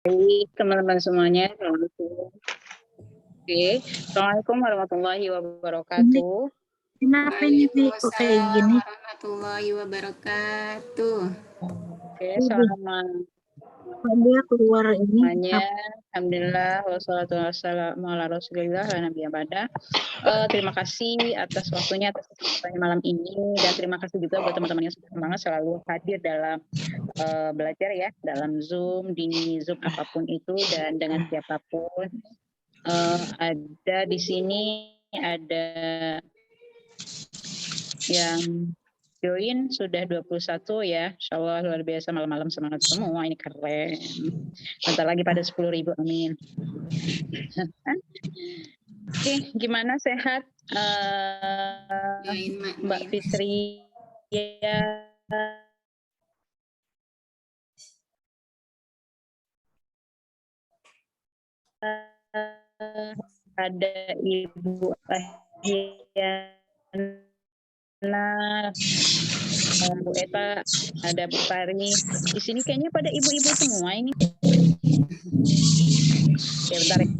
Baik, teman-teman semuanya, selamat siang. Oke, Assalamualaikum warahmatullahi Ini wabarakatuh. kenapa ini Vi kok kayak Waalaikumsalam gini? warahmatullahi wabarakatuh. Oke, Waduh, selamat kok dia keluar ini semuanya. Alhamdulillah, wassalatu wassalamu ala Rasulillah wa nabiyya ba'da. Terima kasih atas waktunya, atas kesempatannya malam ini, dan terima kasih juga buat teman-teman yang sudah semangat selalu hadir dalam belajar ya, dalam Zoom, di Zoom apapun itu, dan dengan siapapun. Ada di sini ada yang join sudah 21 ya, insyaallah luar biasa, malam-malam semangat semua, ini keren. Bentar lagi pada 10.000, amin. Oke, gimana sehat, Join, Mak, Mbak join. Fitri? Ya. Ada Ibu Ahyana, Bu Eta, ada Bu Fari. Di sini kayaknya pada ibu-ibu semua ini. Ya bentar ya.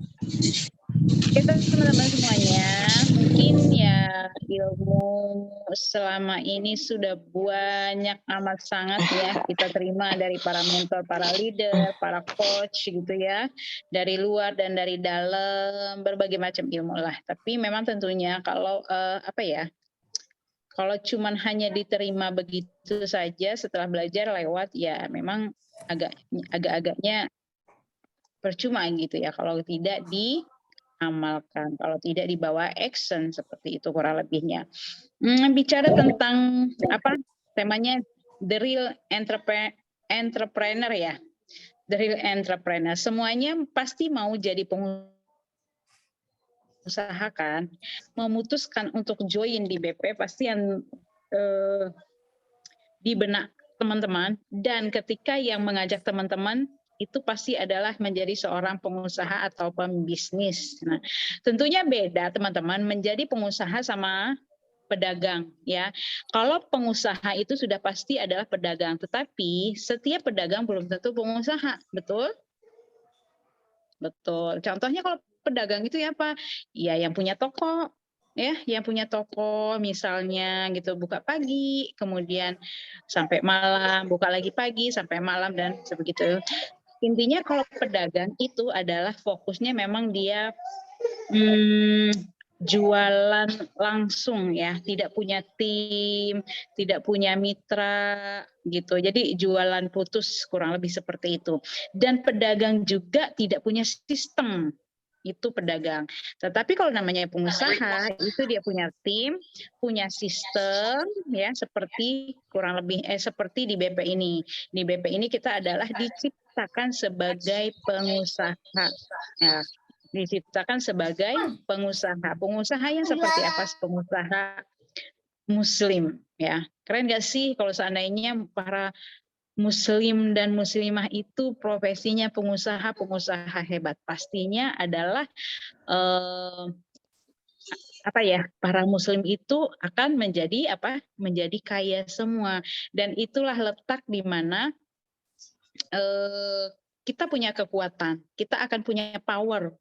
Oke, teman-teman semuanya, mungkin ya ilmu selama ini sudah banyak amat sangat ya kita terima dari para mentor, para leader, para coach gitu ya, dari luar dan dari dalam, berbagai macam ilmu lah. Tapi memang tentunya kalau apa ya, kalau cuman hanya diterima begitu saja setelah belajar lewat, ya memang agak-agaknya percuma gitu ya kalau tidak diamalkan, kalau tidak dibawa action, seperti itu kurang lebihnya. Bicara tentang apa temanya, the real entrepreneur ya, the real entrepreneur. Semuanya pasti mau jadi pengusaha kan, memutuskan untuk join di BP pasti yang di benak teman-teman, dan ketika yang mengajak teman-teman itu pasti adalah menjadi seorang pengusaha atau pembisnis. Nah, tentunya beda teman-teman menjadi pengusaha sama pedagang ya. Kalau pengusaha itu sudah pasti adalah pedagang, tetapi setiap pedagang belum tentu pengusaha, betul? Betul. Contohnya kalau pedagang itu ya apa? Ya yang punya toko, ya, yang punya toko misalnya gitu, buka pagi, kemudian sampai malam, buka lagi pagi sampai malam dan sebegitu. Intinya kalau pedagang itu adalah fokusnya memang dia jualan langsung ya, tidak punya tim, tidak punya mitra gitu. Jadi jualan putus kurang lebih seperti itu. Dan pedagang juga tidak punya sistem, itu pedagang. Tetapi kalau namanya pengusaha itu dia punya tim, punya sistem ya, seperti kurang lebih seperti di BP ini. Di BP ini kita adalah diciptakan sebagai pengusaha. Ya, diciptakan sebagai pengusaha. Pengusaha yang seperti apa? Pengusaha muslim ya. Keren gak sih kalau seandainya para muslim dan muslimah itu profesinya pengusaha hebat? Pastinya adalah apa ya, para muslim itu akan menjadi apa? Menjadi kaya semua, dan itulah letak di mana kita punya kekuatan, kita akan punya power.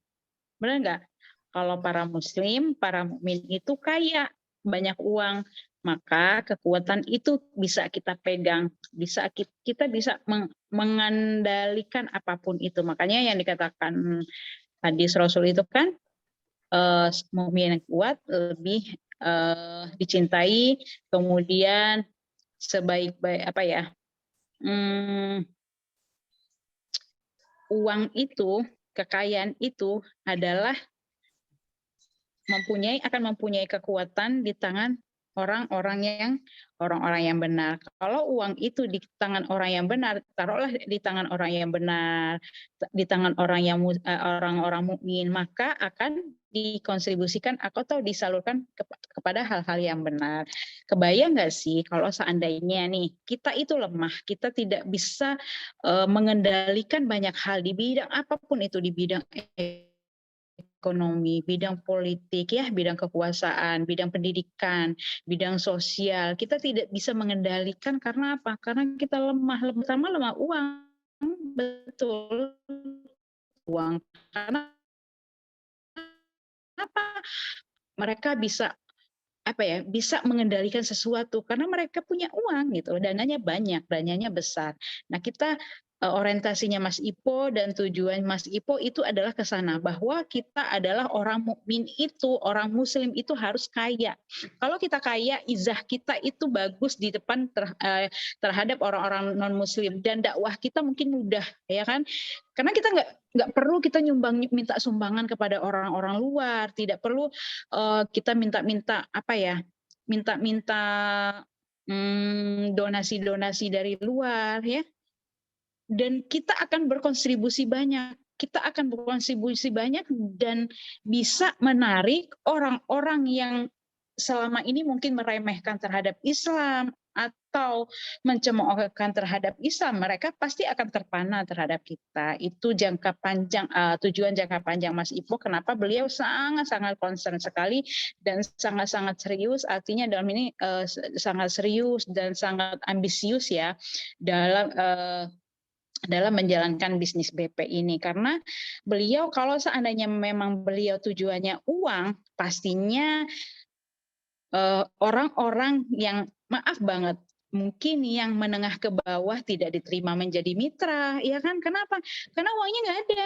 Benar nggak? Kalau para muslim, para mukmin itu kaya, banyak uang, maka kekuatan itu bisa kita pegang, bisa kita bisa mengendalikan apapun itu. Makanya yang dikatakan hadis Rasul itu kan, mukmin yang kuat lebih dicintai, kemudian sebaik-baik apa ya? Uang itu, kekayaan itu adalah akan mempunyai kekuatan di tangan orang-orang yang benar. Kalau uang itu di tangan orang yang benar, taruhlah di tangan orang yang benar, di tangan orang-orang mukmin, maka akan dikontribusikan atau disalurkan kepada hal-hal yang benar. Kebayang nggak sih kalau seandainya nih kita itu lemah, kita tidak bisa mengendalikan banyak hal di bidang apapun itu, di bidang ekonomi, bidang politik ya, bidang kekuasaan, bidang pendidikan, bidang sosial. Kita tidak bisa mengendalikan karena apa? Karena kita lemah, pertama lemah uang. betul uang. Karena apa? Mereka bisa apa ya, bisa mengendalikan sesuatu karena mereka punya uang gitu loh, dananya banyak, dananya besar. Nah kita orientasinya Mas Ipo dan tujuan Mas Ipo itu adalah ke sana bahwa kita adalah orang mukmin itu, orang muslim itu harus kaya. Kalau kita kaya, izah kita itu bagus di depan terhadap orang-orang non muslim dan dakwah kita mungkin mudah ya kan. Karena kita nggak perlu kita minta sumbangan kepada orang-orang luar, tidak perlu kita minta-minta apa ya, minta-minta donasi-donasi dari luar ya, dan kita akan berkontribusi banyak. Kita akan berkontribusi banyak dan bisa menarik orang-orang yang selama ini mungkin meremehkan terhadap Islam atau mencemoohkan terhadap Islam, mereka pasti akan terpana terhadap kita. Itu jangka panjang, tujuan jangka panjang Mas Ipo. Kenapa beliau sangat-sangat concern sekali dan sangat-sangat serius. Artinya dalam ini sangat serius dan sangat ambisius ya dalam menjalankan bisnis BP ini, karena beliau kalau seandainya memang beliau tujuannya uang, pastinya orang-orang yang maaf banget mungkin yang menengah ke bawah tidak diterima menjadi mitra, ya kan? Kenapa? Karena uangnya nggak ada.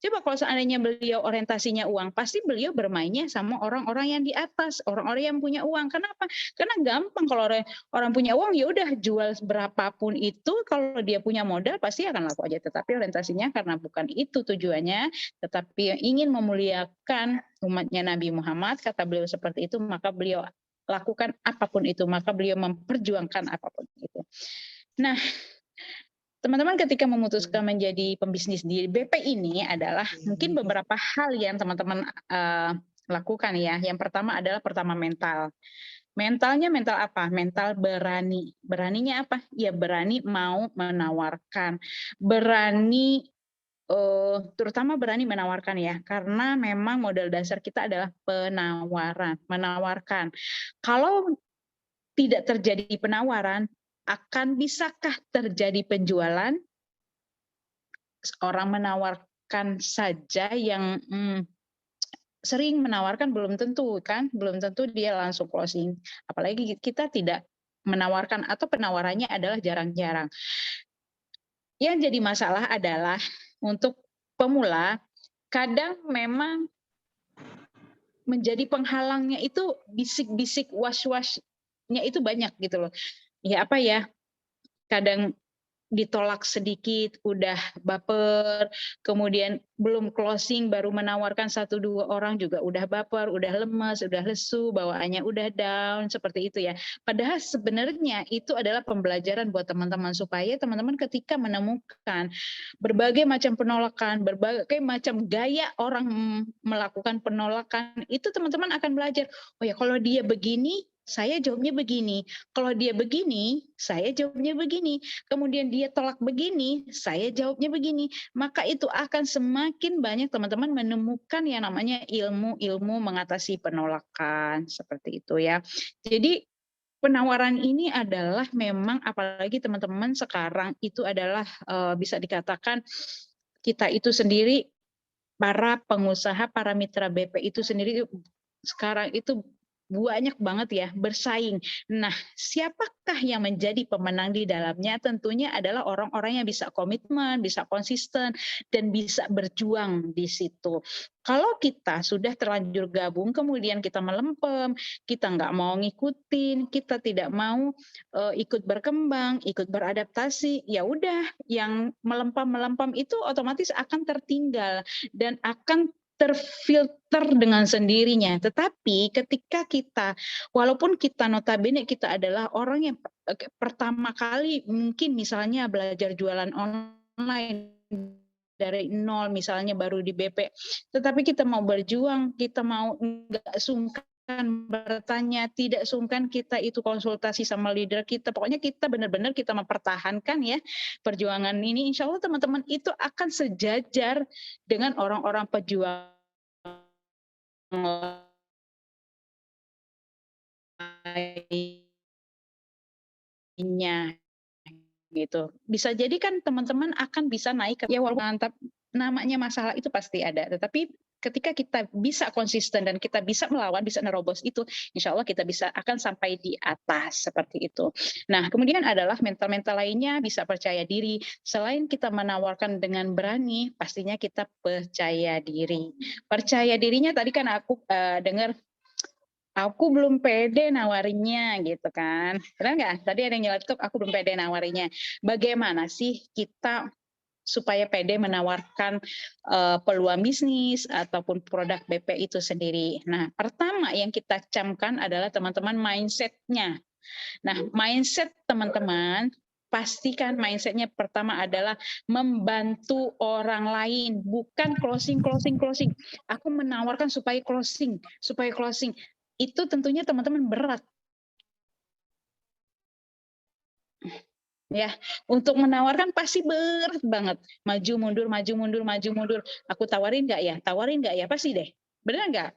Coba kalau seandainya beliau orientasinya uang, pasti beliau bermainnya sama orang-orang yang di atas, orang-orang yang punya uang. Kenapa? Karena gampang kalau orang punya uang ya udah jual berapapun itu, kalau dia punya modal pasti akan laku aja. Tetapi orientasinya karena bukan itu tujuannya, tetapi ingin memuliakan umatnya Nabi Muhammad, kata beliau seperti itu, maka beliau lakukan apapun itu, maka beliau memperjuangkan apapun itu. Nah, teman-teman ketika memutuskan menjadi pembisnis di BP ini adalah mungkin beberapa hal yang teman-teman lakukan ya. Yang pertama adalah mental. Mentalnya mental apa? Mental berani. Beraninya apa? Ya berani mau menawarkan. Berani terutama berani menawarkan ya, karena memang modal dasar kita adalah penawaran, menawarkan. Kalau tidak terjadi penawaran, akan bisakah terjadi penjualan? Orang menawarkan saja yang sering menawarkan belum tentu kan, belum tentu dia langsung closing. Apalagi kita tidak menawarkan atau penawarannya adalah jarang-jarang. Yang jadi masalah adalah untuk pemula, kadang memang menjadi penghalangnya itu bisik-bisik was-wasnya itu banyak gitu loh. Ya apa ya, kadang ditolak sedikit udah baper, kemudian belum closing baru menawarkan 1-2 orang juga udah baper, udah lemes, udah lesu, bawaannya udah down, seperti itu ya. Padahal sebenarnya itu adalah pembelajaran buat teman-teman supaya teman-teman ketika menemukan berbagai macam penolakan, berbagai macam gaya orang melakukan penolakan, itu teman-teman akan belajar, oh ya kalau dia begini, saya jawabnya begini. Kalau dia begini, saya jawabnya begini. Kemudian dia tolak begini, saya jawabnya begini. Maka itu akan semakin banyak teman-teman menemukan yang namanya ilmu-ilmu mengatasi penolakan. Seperti itu ya. Jadi penawaran ini adalah memang apalagi teman-teman sekarang itu adalah bisa dikatakan kita itu sendiri, para pengusaha, para mitra BP itu sendiri sekarang itu banyak banget ya bersaing. Nah, siapakah yang menjadi pemenang di dalamnya? Tentunya adalah orang-orang yang bisa komitmen, bisa konsisten, dan bisa berjuang di situ. Kalau kita sudah terlanjur gabung, kemudian kita melempem, kita nggak mau ngikutin, kita tidak mau ikut berkembang, ikut beradaptasi, ya udah yang melempem itu otomatis akan tertinggal dan akan terfilter dengan sendirinya. Tetapi ketika kita, walaupun kita notabene kita adalah orang yang pertama kali mungkin misalnya belajar jualan online dari nol, misalnya baru di BP, tetapi kita mau berjuang, kita mau nggak sungkan bertanya, tidak sungkan kita itu konsultasi sama leader kita, pokoknya kita benar-benar kita mempertahankan ya perjuangan ini, insya Allah teman-teman itu akan sejajar dengan orang-orang pejuang lainnya gitu. Bisa jadi kan teman-teman akan bisa naik ya walaupun mantap, namanya masalah itu pasti ada, tetapi ketika kita bisa konsisten dan kita bisa melawan, bisa nerobos itu, insya Allah kita bisa akan sampai di atas seperti itu. Nah, kemudian adalah mental-mental lainnya bisa percaya diri. Selain kita menawarkan dengan berani, pastinya kita percaya diri. Percaya dirinya tadi kan aku dengar aku belum pede nawarinya gitu kan. Benar nggak? Tadi ada yang nyeletuk, aku belum pede nawarinya. Bagaimana sih kita supaya pede menawarkan peluang bisnis ataupun produk BP itu sendiri. Nah, pertama yang kita camkan adalah teman-teman mindset-nya. Nah, mindset teman-teman, pastikan mindset-nya pertama adalah membantu orang lain, bukan closing. Aku menawarkan supaya closing. Itu tentunya teman-teman berat. Ya, untuk menawarkan pasti berat banget. Maju mundur. Aku tawarin nggak ya? Pasti deh. Benar nggak?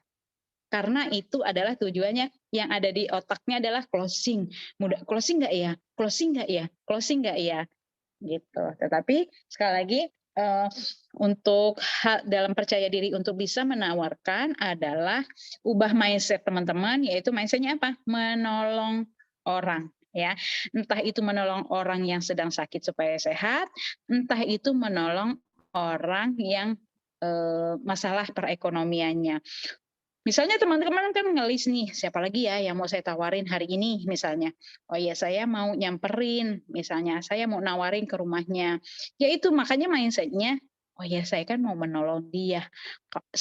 Karena itu adalah tujuannya yang ada di otaknya adalah closing. Mudah closing nggak ya? Gitu. Tetapi sekali lagi untuk dalam percaya diri untuk bisa menawarkan adalah ubah mindset teman-teman, yaitu mindsetnya apa? Menolong orang. Ya, entah itu menolong orang yang sedang sakit supaya sehat, entah itu menolong orang yang masalah perekonomiannya. Misalnya teman-teman kan ngelis nih, siapa lagi ya yang mau saya tawarin hari ini misalnya. Oh iya, saya mau nyamperin misalnya, saya mau nawarin ke rumahnya. Ya itu makanya mindset-nya, oh ya saya kan mau menolong dia.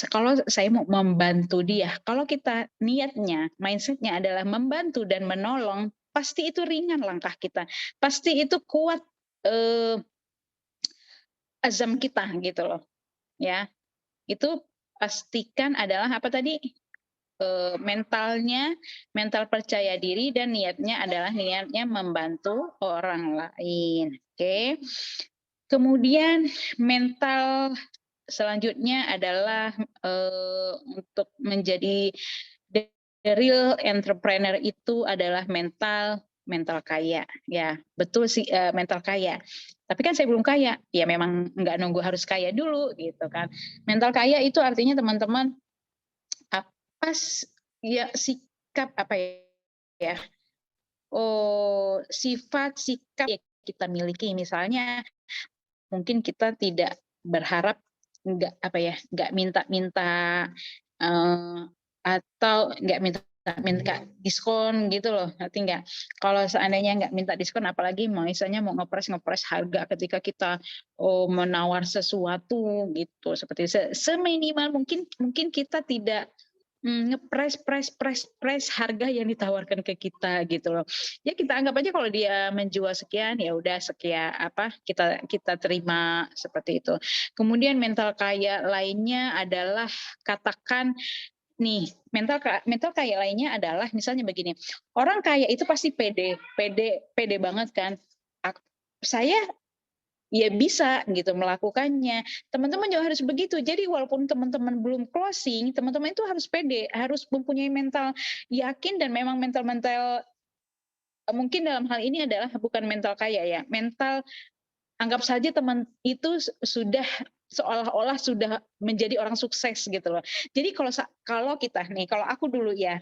Kalau saya mau membantu dia, kalau kita niatnya, mindset-nya adalah membantu dan menolong, pasti itu ringan langkah kita. Pasti itu kuat azam kita gitu loh. Ya, itu pastikan adalah apa tadi? Mental percaya diri dan niatnya adalah niatnya membantu orang lain. Oke. Kemudian mental selanjutnya adalah untuk menjadi the real entrepreneur itu adalah mental kaya. Ya, betul sih mental kaya. Tapi kan saya belum kaya. Ya memang nggak nunggu harus kaya dulu gitu kan. Mental kaya itu artinya teman-teman apa ya sikap apa ya? Oh, sifat sikap yang kita miliki misalnya mungkin kita tidak berharap nggak minta-minta atau nggak minta diskon gitu loh, ngerti nggak? Kalau seandainya nggak minta diskon, apalagi misalnya mau ngepres harga ketika kita menawar sesuatu gitu, seperti seminimal mungkin kita tidak ngepres harga yang ditawarkan ke kita gitu loh. Ya kita anggap aja kalau dia menjual sekian ya udah sekian kita terima seperti itu. Kemudian mental kaya lainnya adalah katakan nih, mental kaya lainnya adalah misalnya begini. Orang kaya itu pasti pede banget kan. Saya ya bisa gitu melakukannya. Teman-teman juga harus begitu. Jadi walaupun teman-teman belum closing, teman-teman itu harus pede, harus mempunyai mental yakin dan memang mental mungkin dalam hal ini adalah bukan mental kaya ya, mental anggap saja teman itu sudah seolah-olah sudah menjadi orang sukses gitu loh. Jadi kalau kita nih, kalau aku dulu ya,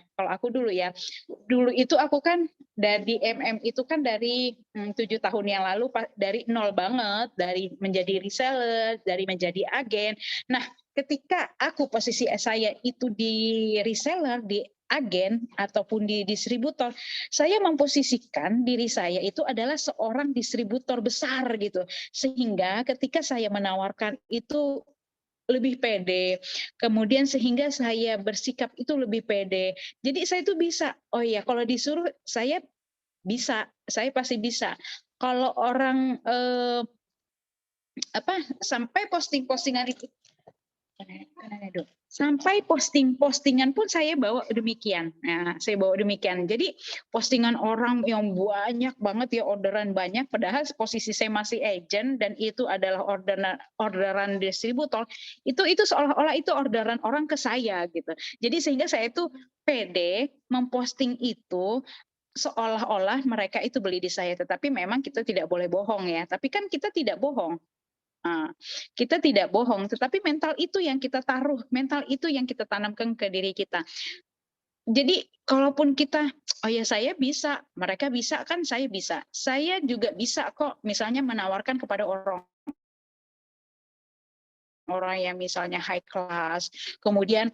dulu itu aku kan dari MM itu kan dari 7 tahun yang lalu dari nol banget, dari menjadi reseller, dari menjadi agen. Nah, ketika aku posisi saya itu di reseller, di agen ataupun di distributor, saya memposisikan diri saya itu adalah seorang distributor besar gitu. Sehingga ketika saya menawarkan itu lebih pede, kemudian sehingga saya bersikap itu lebih pede. Jadi saya itu bisa, oh ya kalau disuruh saya bisa, saya pasti bisa. Kalau orang sampai postingan itu sampai postingan pun saya bawa demikian. Nah, saya bawa demikian. Jadi postingan orang yang banyak banget ya, orderan banyak, padahal posisi saya masih agent dan itu adalah orderan distributor. Itu seolah-olah itu orderan orang ke saya gitu. Jadi sehingga saya itu pede memposting itu seolah-olah mereka itu beli di saya, tetapi memang kita tidak boleh bohong ya. Tapi kan kita tidak bohong. Kita tidak bohong, tetapi mental itu yang kita taruh, mental itu yang kita tanamkan ke diri kita. Jadi kalaupun kita, oh ya saya bisa, mereka bisa kan saya bisa. Saya juga bisa kok misalnya menawarkan kepada orang yang misalnya high class, kemudian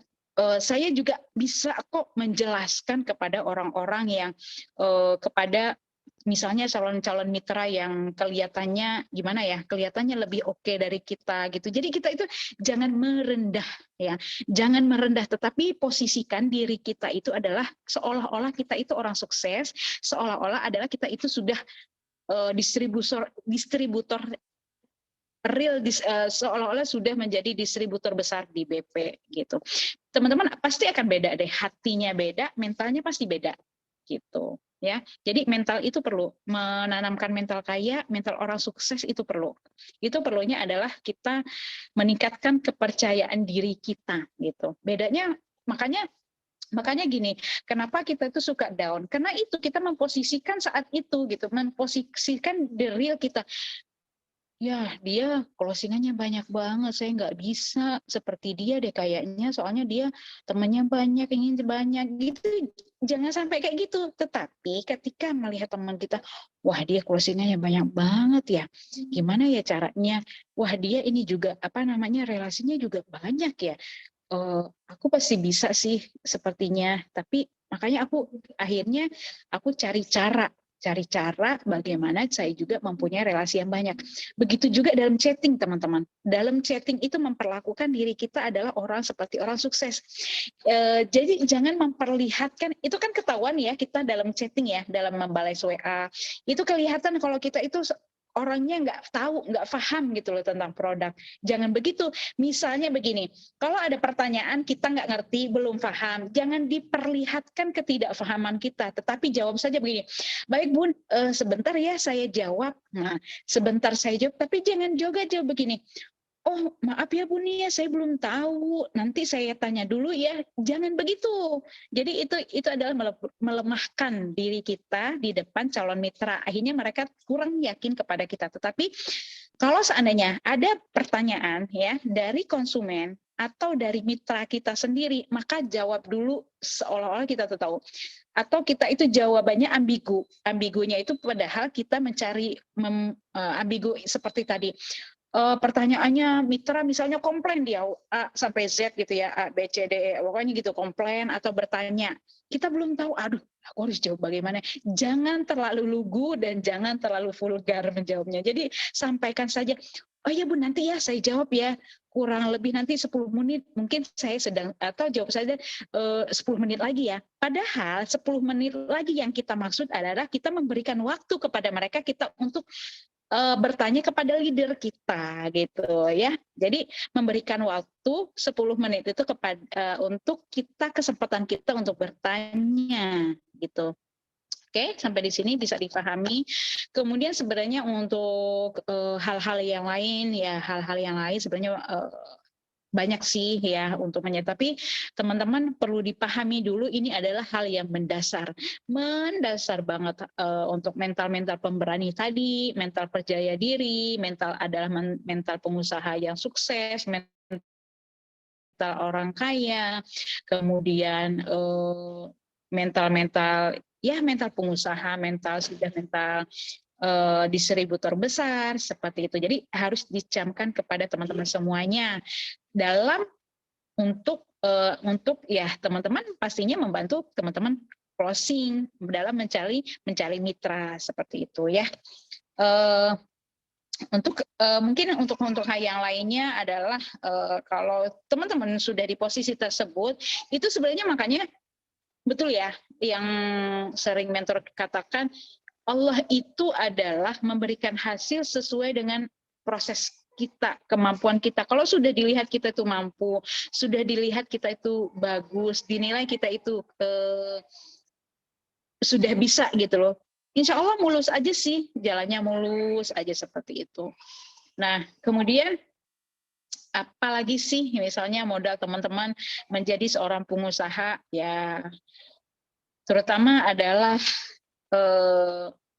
saya juga bisa kok menjelaskan kepada orang-orang yang kepada misalnya calon-calon mitra yang kelihatannya gimana ya, kelihatannya lebih oke dari kita gitu. Jadi kita itu jangan merendah ya, jangan merendah, tetapi posisikan diri kita itu adalah seolah-olah kita itu orang sukses, seolah-olah adalah kita itu sudah distributor real seolah-olah sudah menjadi distributor besar di BP gitu. Teman-teman pasti akan beda deh, hatinya beda, mentalnya pasti beda gitu ya. Jadi mental itu perlu, menanamkan mental kaya, mental orang sukses itu perlu. Itu perlunya adalah kita meningkatkan kepercayaan diri kita gitu. Bedanya makanya gini, kenapa kita itu suka down? Karena itu kita memposisikan saat itu gitu, memposisikan the real kita. Ya, dia closing-annya banyak banget, saya nggak bisa seperti dia deh kayaknya, soalnya dia temannya banyak, ingin banyak gitu. Jangan sampai kayak gitu. Tetapi ketika melihat teman kita, wah dia closing-annya banyak banget ya, gimana ya caranya? Wah dia ini juga apa namanya relasinya juga banyak ya. Aku pasti bisa sih sepertinya. Tapi makanya akhirnya aku cari cara bagaimana saya juga mempunyai relasi yang banyak. Begitu juga dalam chatting, teman-teman. Dalam chatting itu memperlakukan diri kita adalah orang seperti orang sukses. Jadi jangan memperlihatkan, itu kan ketahuan ya kita dalam chatting ya, dalam membalas WA. Itu kelihatan kalau kita itu orangnya nggak tahu, nggak paham gitu loh tentang produk. Jangan begitu. Misalnya begini, kalau ada pertanyaan kita nggak ngerti, belum paham, jangan diperlihatkan ketidakpahaman kita, tetapi jawab saja begini, baik Bun, sebentar ya saya jawab. Nah, sebentar saya jawab, tapi jangan juga jawab begini, oh maaf ya Bu Nia, saya belum tahu, nanti saya tanya dulu ya. Jangan begitu. Jadi itu adalah melemahkan diri kita di depan calon mitra. Akhirnya mereka kurang yakin kepada kita. Tetapi kalau seandainya ada pertanyaan ya dari konsumen atau dari mitra kita sendiri, maka jawab dulu seolah-olah kita tahu. Atau kita itu jawabannya ambigu. Ambigunya itu padahal kita mencari ambigu seperti tadi. Pertanyaannya mitra misalnya komplain dia A sampai Z gitu ya, A, B, C, D, E, pokoknya gitu komplain atau bertanya. Kita belum tahu, aduh aku harus jawab bagaimana. Jangan terlalu lugu dan jangan terlalu vulgar menjawabnya. Jadi sampaikan saja, oh ya Bu nanti ya saya jawab ya, kurang lebih nanti 10 menit mungkin saya sedang, atau jawab saja 10 menit lagi ya. Padahal 10 menit lagi yang kita maksud adalah kita memberikan waktu kepada mereka kita untuk bertanya kepada leader kita gitu ya. Jadi memberikan waktu 10 menit itu kepada untuk kesempatan kita untuk bertanya gitu. Oke, sampai di sini bisa dipahami. Kemudian sebenarnya untuk hal-hal yang lain ya, hal-hal yang lain sebenarnya banyak sih ya untuk tapi teman-teman perlu dipahami dulu ini adalah hal yang mendasar banget untuk mental pemberani tadi, mental percaya diri, mental adalah mental pengusaha yang sukses, mental orang kaya, kemudian mental pengusaha, mental distributor besar seperti itu. Jadi harus dicamkan kepada teman-teman semuanya dalam untuk ya teman-teman pastinya membantu teman-teman closing dalam mencari mitra seperti itu ya. Mungkin untuk hal yang lainnya adalah kalau teman-teman sudah di posisi tersebut itu sebenarnya makanya betul ya yang sering mentor katakan, Allah itu adalah memberikan hasil sesuai dengan proses kita, kemampuan kita. Kalau sudah dilihat kita itu mampu, sudah dilihat kita itu bagus, dinilai kita itu sudah bisa gitu loh. Insya Allah mulus aja sih, jalannya mulus aja seperti itu. Nah, kemudian apalagi sih misalnya modal teman-teman menjadi seorang pengusaha ya, terutama adalah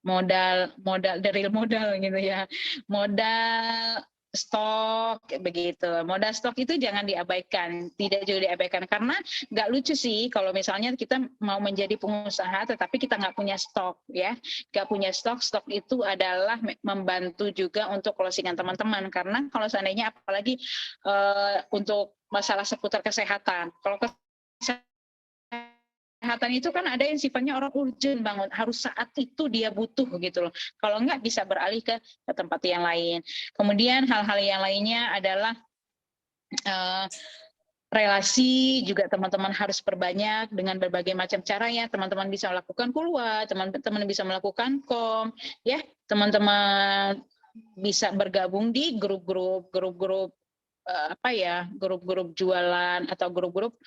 modal the real modal gitu ya, modal stok begitu. Modal stok itu jangan diabaikan, tidak juga diabaikan, karena nggak lucu sih kalau misalnya kita mau menjadi pengusaha tetapi kita nggak punya stok ya, nggak punya stok. Stok itu adalah membantu juga untuk closingan teman-teman, karena kalau seandainya apalagi untuk masalah seputar kesehatan, kalau kesehatan itu kan ada yang sifatnya orang urgent banget, harus saat itu dia butuh gitu loh. Kalau enggak bisa beralih ke tempat yang lain. Kemudian hal-hal yang lainnya adalah relasi juga teman-teman harus perbanyak dengan berbagai macam cara ya. Teman-teman bisa melakukan kulwa, teman-teman bisa melakukan kom, ya. Teman-teman bisa bergabung di grup-grup grup-grup jualan atau grup-grup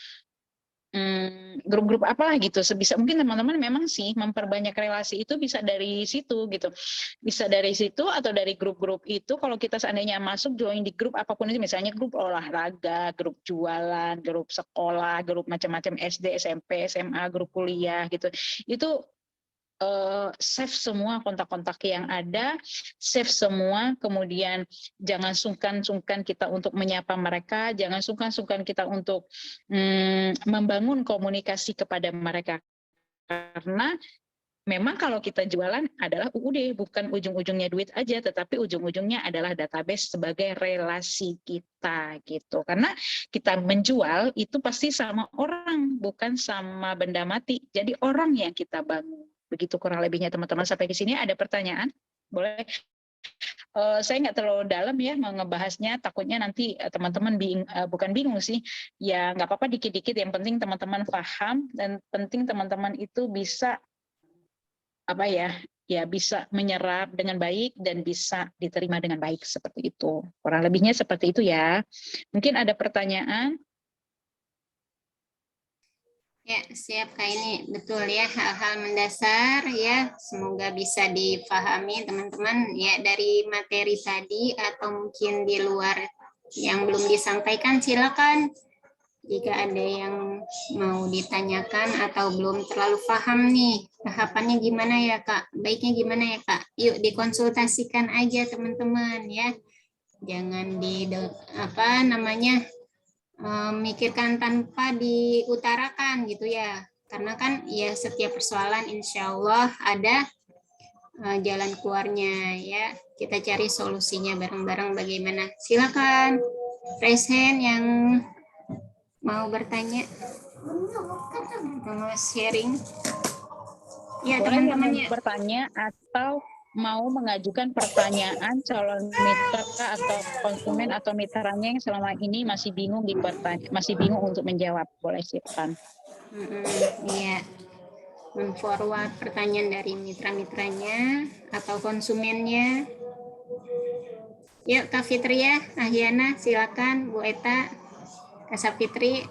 apalah gitu, sebisa mungkin teman-teman memang sih memperbanyak relasi itu bisa dari situ gitu, bisa dari situ atau dari grup-grup itu. Kalau kita seandainya masuk join di grup apapun itu, misalnya grup olahraga, grup jualan, grup sekolah, grup macam-macam SD, SMP, SMA, grup kuliah gitu, itu save semua kontak-kontak yang ada, save semua, kemudian jangan sungkan-sungkan kita untuk menyapa mereka, jangan sungkan-sungkan kita untuk membangun komunikasi kepada mereka. Karena memang kalau kita jualan adalah UUD, bukan ujung-ujungnya duit aja, tetapi ujung-ujungnya adalah database sebagai relasi kita gitu. Karena kita menjual itu pasti sama orang, bukan sama benda mati. Jadi orang yang kita bangun. Begitu kurang lebihnya teman-teman. Sampai di sini ada pertanyaan? Boleh? Saya nggak terlalu dalam ya mau ngebahasnya, takutnya nanti teman-teman bukan bingung sih, ya nggak apa-apa dikit-dikit, yang penting teman-teman paham dan penting teman-teman itu bisa bisa menyerap dengan baik dan bisa diterima dengan baik, seperti itu. Kurang lebihnya seperti itu ya. Mungkin ada pertanyaan? Ya, siap Kak, ini betul ya, hal-hal mendasar ya, semoga bisa dipahami teman-teman ya dari materi tadi, atau mungkin di luar yang belum disampaikan silakan jika ada yang mau ditanyakan atau belum terlalu paham nih tahapannya gimana ya Kak, baiknya gimana ya Kak, yuk dikonsultasikan aja teman-teman ya, jangan mikirkan tanpa diutarakan gitu ya, karena kan ya setiap persoalan insya Allah ada jalan keluarnya ya, kita cari solusinya bareng-bareng bagaimana. Silakan raise hand yang mau bertanya, mau sharing ya teman-teman ya. Bertanya atau mau mengajukan pertanyaan calon mitra atau konsumen atau mitranya yang selama ini masih bingung untuk menjawab, boleh silakan. Iya, men-forward pertanyaan dari mitra-mitranya atau konsumennya. Yuk Kak Fitria, Ahyana, silakan. Bu Eta, Kak Sapitri,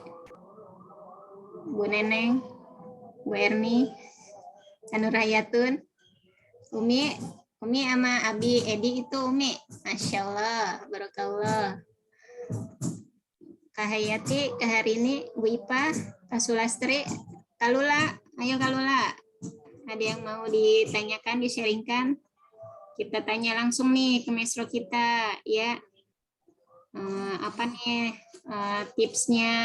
Bu Neneng, Bu Erni, Anurayatun, Umi sama Abi Edi itu Umi. Masya Allah, barakallah. Kak Hayati, Kak Harini, Bu Ipa, Kak Sulastri, Kak Lula, ayo Kak Lula. Ada yang mau ditanyakan, di-sharingkan? Kita tanya langsung nih ke mesro kita ya. Apa nih tipsnya,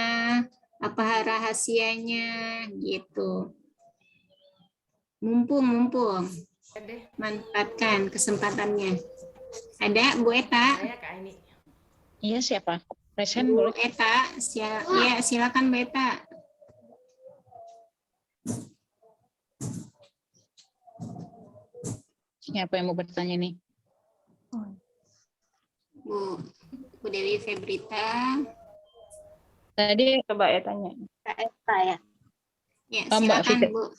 apa rahasianya gitu. Mumpung manfaatkan kesempatannya. Ada Bu Eta? Saya Kak Ini. Iya, siapa? Present Bu boleh. Eta, ya silakan Bu Eta. Siapa yang mau bertanya nih? Bu Dewi Febrita. Tadi coba ya tanya. Kak Eka ya. Ya, silakan Bu.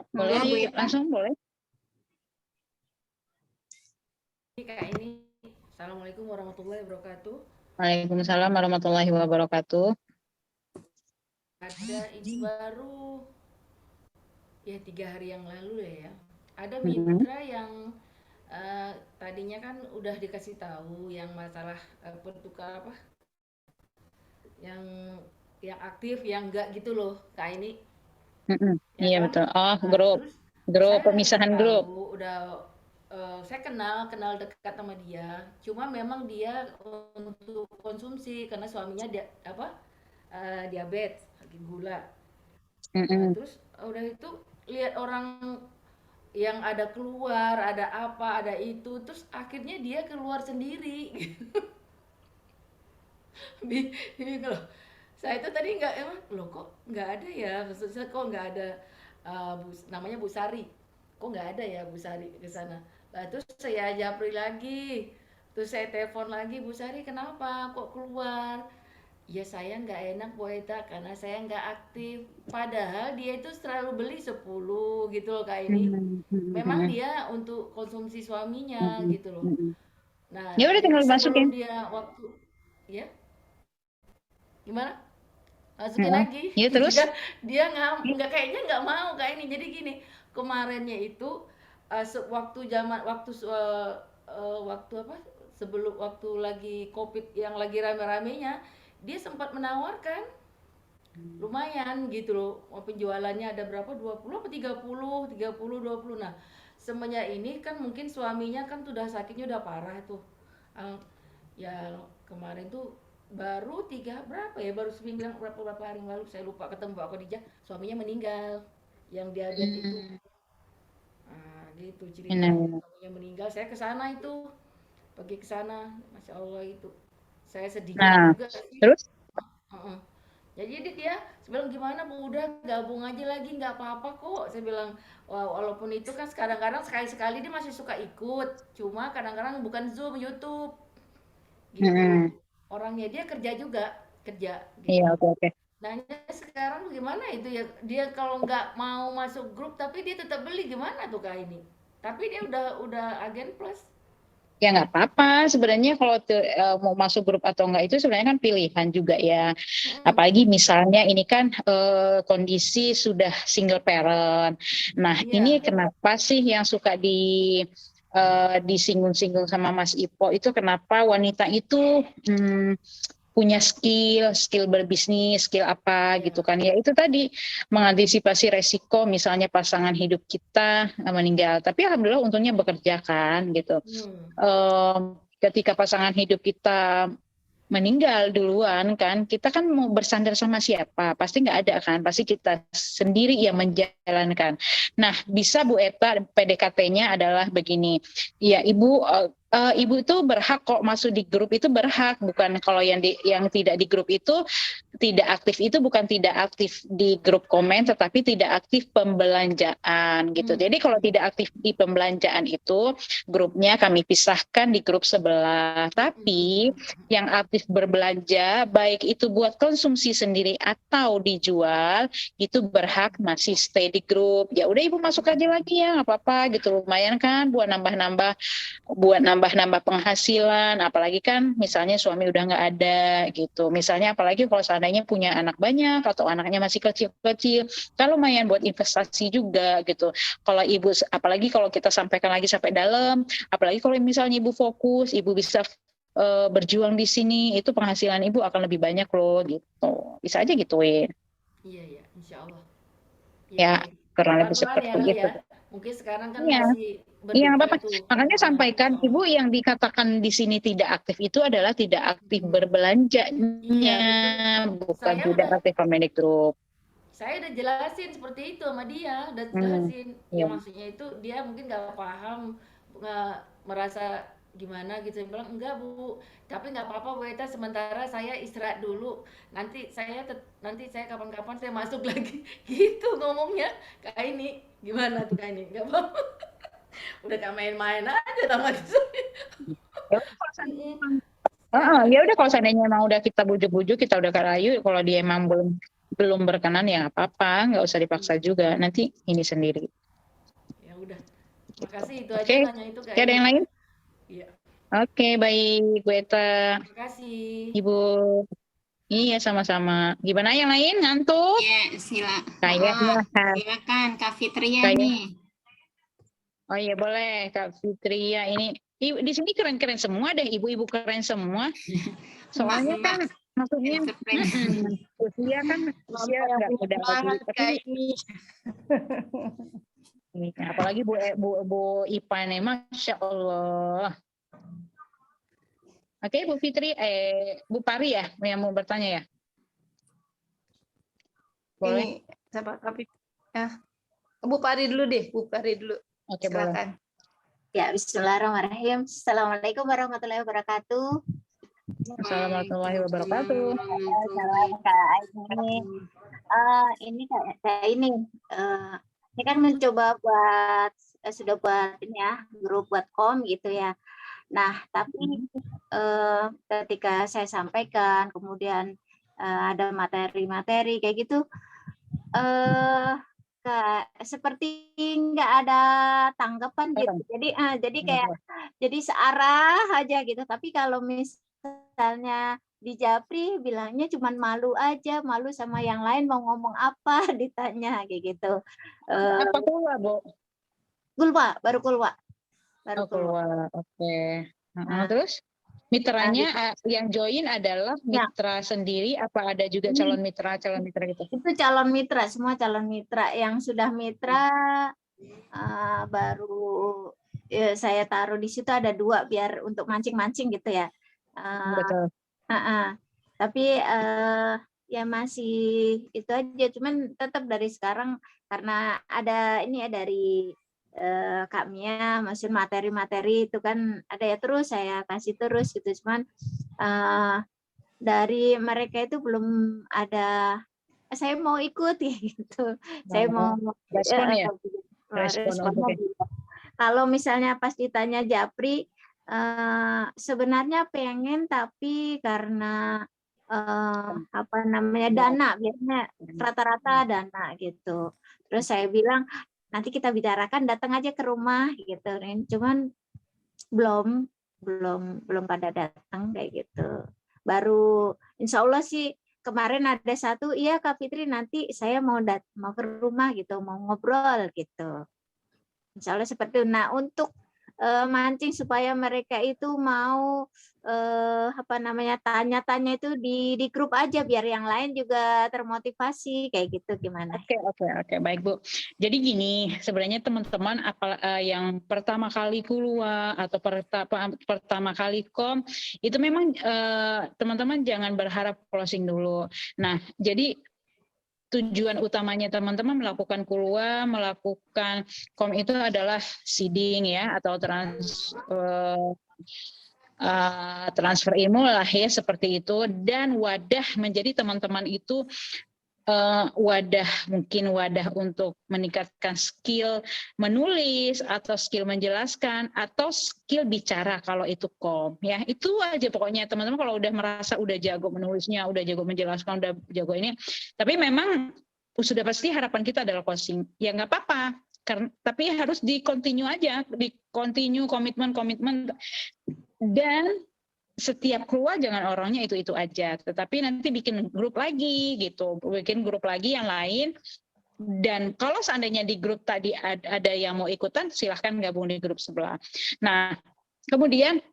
Boleh, Bu Eta. langsung boleh. Kak Ini. Assalamualaikum warahmatullahi wabarakatuh. Waalaikumsalam warahmatullahi wabarakatuh. Ada info baru ya 3 hari yang lalu ya. Ada mitra yang tadinya kan udah dikasih tahu yang masalah pertukar yang yang aktif, yang enggak gitu loh, Kak ini, ya Iya kan? betul. Oh, Nah, grup, terus grup saya udah pemisahan grup. tahu, saya kenal dekat sama dia. Cuma memang dia untuk konsumsi karena suaminya dia apa? Diabetes, lagi gula. Nah, Mm-mm. terus udah itu lihat orang yang ada keluar, ada apa, ada itu, terus akhirnya dia keluar sendiri. Bingung loh. Saya itu tadi nggak emang loh kok nggak ada ya, maksudnya kok nggak ada namanya Bu Sari, kok nggak ada ya Bu Sari ke sana. Nah, terus saya japri lagi, terus saya telepon lagi, Bu Sari kenapa kok keluar? Ya saya nggak enak Bu Eta karena saya nggak aktif. Padahal dia itu selalu beli 10 gitu loh Kak ini. Mm-mm. Memang Mm-mm. dia untuk konsumsi suaminya Mm-mm. gitu loh. Mm-mm. Nah, Ya udah jadi tinggal sebelum masukin. dia waktu ya gimana? Masukin Heeh. lagi. Ya terus? Dia nggak kayaknya nggak mau kayak ini. Jadi gini, kemarinnya itu waktu zaman waktu apa? Sebelum waktu lagi Covid yang lagi rame-ramenya, dia sempat menawarkan lumayan gitu loh. Penjualannya ada berapa? 20 apa 30, 30, 20. Nah, semenjak ini kan mungkin suaminya kan sudah sakitnya udah parah tuh. Eh, ya kemarin tuh baru berapa ya, baru seminggu berapa hari yang lalu saya lupa ketemu Mbak Khadijah, suaminya meninggal yang diabetes itu. Hmm. Nah, gitu Benar, ceritanya, benar. suaminya meninggal, saya ke sana itu, pergi ke sana, Masya Allah itu. Saya sedih Nah, juga sih. terus? Heeh. Jadi dia bilang gimana Bu, udah gabung aja lagi nggak apa-apa kok. Saya bilang walaupun itu kan kadang-kadang sekali-sekali dia masih suka ikut, cuma kadang-kadang bukan Zoom, YouTube gitu. Mm-mm. Orangnya dia kerja juga, kerja Iya, gitu. oke, oke. Nah sekarang gimana itu ya, dia kalau nggak mau masuk grup tapi dia tetap beli, gimana tuh Kak ini? Tapi dia udah agen plus. Ya nggak apa-apa. Sebenarnya kalau mau masuk grup atau enggak itu sebenarnya kan pilihan juga ya. Mm-mm. Apalagi misalnya ini kan kondisi sudah single parent. Nah, ini Iya. kenapa sih yang suka disinggung-singgung sama Mas Ipo itu kenapa wanita itu punya skill berbisnis, skill apa gitu Iya. kan. Ya itu tadi mengantisipasi resiko misalnya pasangan hidup kita meninggal. Tapi alhamdulillah untungnya bekerja kan gitu. Hmm. Ketika pasangan hidup kita meninggal duluan kan, kita kan mau bersandar sama siapa? Pasti nggak ada kan, pasti kita sendiri yang menjalankan. Nah, bisa Bu Eta PDKT-nya adalah begini, ya Ibu itu berhak kok masuk di grup itu berhak, bukan kalau yang tidak di grup itu tidak aktif itu bukan tidak aktif di grup komen, tetapi tidak aktif pembelanjaan gitu. Hmm. Jadi kalau tidak aktif di pembelanjaan itu grupnya kami pisahkan di grup sebelah. Tapi yang aktif berbelanja, baik itu buat konsumsi sendiri atau dijual, itu berhak masih stay di grup. Ya udah Ibu masuk aja lagi ya, nggak apa-apa gitu. Lumayan kan buat nambah-nambah penghasilan. Apalagi kan misalnya suami udah nggak ada gitu. Misalnya apalagi kalau seandainya punya anak banyak atau anaknya masih kecil-kecil, kan lumayan buat investasi juga gitu. Kalau Ibu, apalagi kalau kita sampaikan lagi sampai dalam, apalagi kalau misalnya Ibu fokus, Ibu bisa berjuang di sini, itu penghasilan Ibu akan lebih banyak loh gitu. Bisa aja gituin. Iya ya, insya Allah. Iya Ya, iya. kurang lebih Pelan-pelan ya seperti kali itu. ya. Mungkin sekarang kan Iya, masih iya nggak berduka apa-apa. tuh. Makanya sampaikan Heeh. Ibu yang dikatakan di sini tidak aktif itu adalah tidak aktif Mm. Iya berbelanjanya, betul. bukan Saya tidak udah aktif pemilik grup. saya udah jelasin seperti itu sama dia, udah Hmm, jelasin. Ya iya. maksudnya itu dia mungkin nggak paham, nggak merasa gimana gitu. Dia bilang enggak Bu, tapi nggak apa-apa Bu Eta, sementara saya istirahat dulu. Nanti saya kapan-kapan saya masuk lagi. Gitu ngomongnya. Kayak ini gimana tuh kayak ini? Nggak apa-apa. Udah kayak main-main aja sama dia. Ya udah kalau seandainya Mm-mm. emang, Saya ya udah kalau seandainya emang udah kita bujuk-bujuk, kita udah kerayu, kalau dia emang belum belum berkenan ya nggak apa-apa, nggak usah dipaksa juga. Nanti ini sendiri. ya udah. Gitu. Makasih itu aja Oke, tanya itu kayak ada ini. yang lain? Iya. Oke, baik, Bu Eta, Makasih. Ibu. Iya, sama-sama. Gimana yang lain? Ngantuk? Ya, Kayaknya, silakan Kak Fitria kayak. nih. Oh iya boleh, Kak Fitria ini. Di sini keren-keren semua deh, ibu-ibu keren semua. Soalnya kan Emak-emak Maksudnya Surprise. usia kan usia Mama yang nggak punya muda lagi, semangat tapi kayak ini. apalagi Bu Ipan, Masya Allah. Oke, Bu Fitri, Bu Pari ya yang mau bertanya ya? Boleh? Ini siapa tapi Bu Pari dulu deh, Bu Pari dulu. Oke, boleh. Silakan. Ya, bismillahirrahmanirrahim. Assalamualaikum warahmatullahi wabarakatuh. Assalamualaikum wabarakatuh. Salam Kak Aini. Ini kayak ini. Ini kan mencoba buat sudah buat ini ya, grup buat kom gitu ya. Nah, tapi ketika saya sampaikan, kemudian ada materi-materi kayak gitu, seperti nggak ada tanggapan gitu. Jadi kayak jadi searah aja gitu. Tapi kalau misalnya di Japri bilangnya cuman malu aja, malu sama yang lain mau ngomong apa ditanya kayak gitu. Apa keluar, Bu? Baru keluar. Oke. Nah. Terus mitranya yang join adalah mitra sendiri, apa ada juga calon mitra gitu? Itu calon mitra, semua calon mitra. Yang sudah mitra baru saya taruh di situ ada 2 biar untuk mancing-mancing gitu ya. Betul. Tapi ya masih itu aja, cuman tetap dari sekarang karena ada ini ya dari Kak Mia, maksud materi-materi itu kan ada ya, terus saya kasih terus gitu, cuman dari mereka itu belum ada saya mau ikut ya gitu. Saya mau respon ya? Responnya gitu. Kalau misalnya pas ditanya Japri, sebenarnya pengen tapi karena dana, biasanya rata-rata dana gitu. Terus saya bilang nanti kita bicarakan, datang aja ke rumah gitu. Cuman belum pada datang kayak gitu. Baru insya Allah sih kemarin ada satu, iya Kak Fitri nanti saya mau ke rumah gitu, mau ngobrol gitu. Insya Allah seperti itu. Nah, untuk mancing supaya mereka itu mau tanya-tanya itu di grup aja biar yang lain juga termotivasi kayak gitu, gimana? Oke, baik Bu. Jadi gini, sebenarnya teman-teman yang pertama kali keluar atau pertama kali kom itu memang teman-teman jangan berharap closing dulu. Nah, jadi tujuan utamanya teman-teman melakukan keluar, melakukan kom itu adalah seeding ya, atau transfer ilmu lah ya, seperti itu, dan wadah menjadi teman-teman itu wadah untuk meningkatkan skill menulis atau skill menjelaskan atau skill bicara kalau itu kom ya, itu aja pokoknya teman-teman. Kalau udah merasa udah jago menulisnya, udah jago menjelaskan, udah jago ini, tapi memang sudah pasti harapan kita adalah closing ya, nggak apa-apa, tapi harus di continue aja, di continue komitmen dan setiap keluar jangan orangnya itu aja, tetapi nanti bikin grup lagi gitu, bikin grup lagi yang lain. Dan kalau seandainya di grup tadi ada yang mau ikutan, silahkan gabung di grup sebelah. Nah, kemudian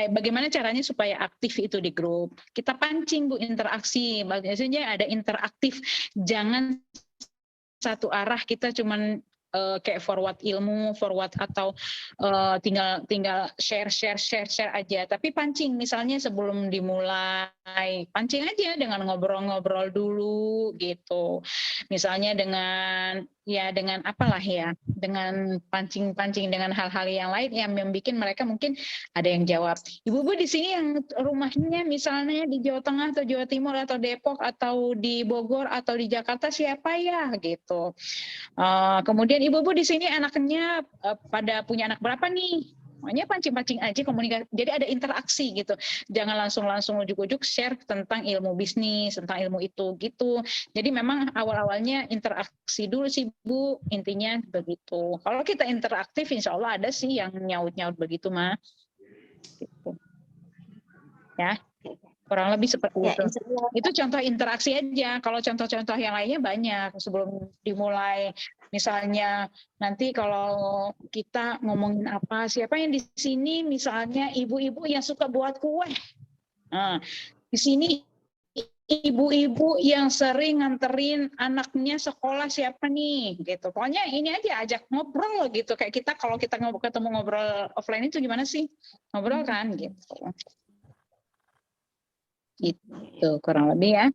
bagaimana caranya supaya aktif itu di grup? Kita pancing Bu, interaksi, biasanya ada interaktif, jangan satu arah kita cuman kayak forward ilmu, atau tinggal share aja. Tapi pancing, misalnya sebelum dimulai, pancing aja dengan ngobrol-ngobrol dulu gitu. Misalnya dengan apalah ya, dengan pancing dengan hal-hal yang lain yang membuat mereka mungkin ada yang jawab, Ibu-ibu di sini yang rumahnya misalnya di Jawa Tengah atau Jawa Timur atau Depok atau di Bogor atau di Jakarta siapa ya gitu. Kemudian ibu-ibu di sini anaknya pada punya anak berapa nih? Makanya pancing-pancing aja, komunikasi. Jadi ada interaksi gitu. Jangan langsung ujuk-ujuk share tentang ilmu bisnis, tentang ilmu itu gitu. Jadi memang awal-awalnya interaksi dulu sih Bu, intinya begitu. Kalau kita interaktif, insya Allah ada sih yang nyaut-nyaut begitu mah. Gitu. Ya. Kurang lebih seperti itu. Itu contoh interaksi aja. Kalau contoh-contoh yang lainnya banyak. Sebelum dimulai, misalnya nanti kalau kita ngomongin apa, siapa yang di sini misalnya ibu-ibu yang suka buat kue. Nah, di sini ibu-ibu yang sering nganterin anaknya sekolah siapa nih gitu. Pokoknya ini aja ajak ngobrol gitu. Kayak kita kalau kita ketemu ngobrol offline itu gimana sih? Ngobrol kan gitu. Gitu kurang lebih ya.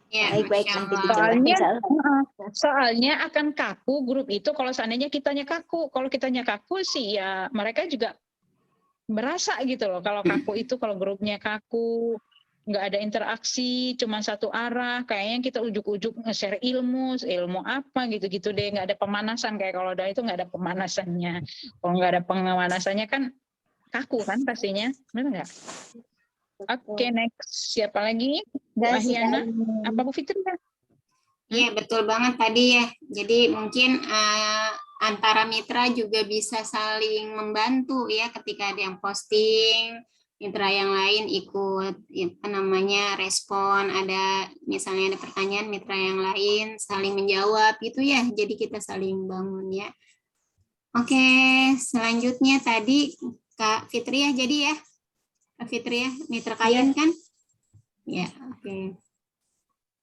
Ya, Baik-baik, Masya nanti Allah. dicoba. Soalnya akan kaku grup itu kalau seandainya kitanya kaku. Kalau kitanya kaku sih ya mereka juga berasa gitu loh. Kalau kaku itu kalau grupnya kaku, nggak ada interaksi, cuma satu arah, kayaknya kita ujuk-ujuk nge-share ilmu apa gitu-gitu deh, nggak ada pemanasan, kayak kalau ada itu nggak ada pemanasannya. Kalau nggak ada pemanasannya kan kaku kan pastinya, benar nggak? Oke, next. Siapa lagi? Bu Dan Ahyana? Apa Bu Fitri? Iya, betul banget tadi ya. Jadi mungkin antara mitra juga bisa saling membantu ya ketika ada yang posting, mitra yang lain ikut apa namanya respon, ada misalnya ada pertanyaan mitra yang lain saling menjawab gitu ya. Jadi kita saling bangun ya. Oke, selanjutnya tadi Kak Fitri ya jadi ya. Kak Fitri ya, mitra kalian kan? Ya, oke.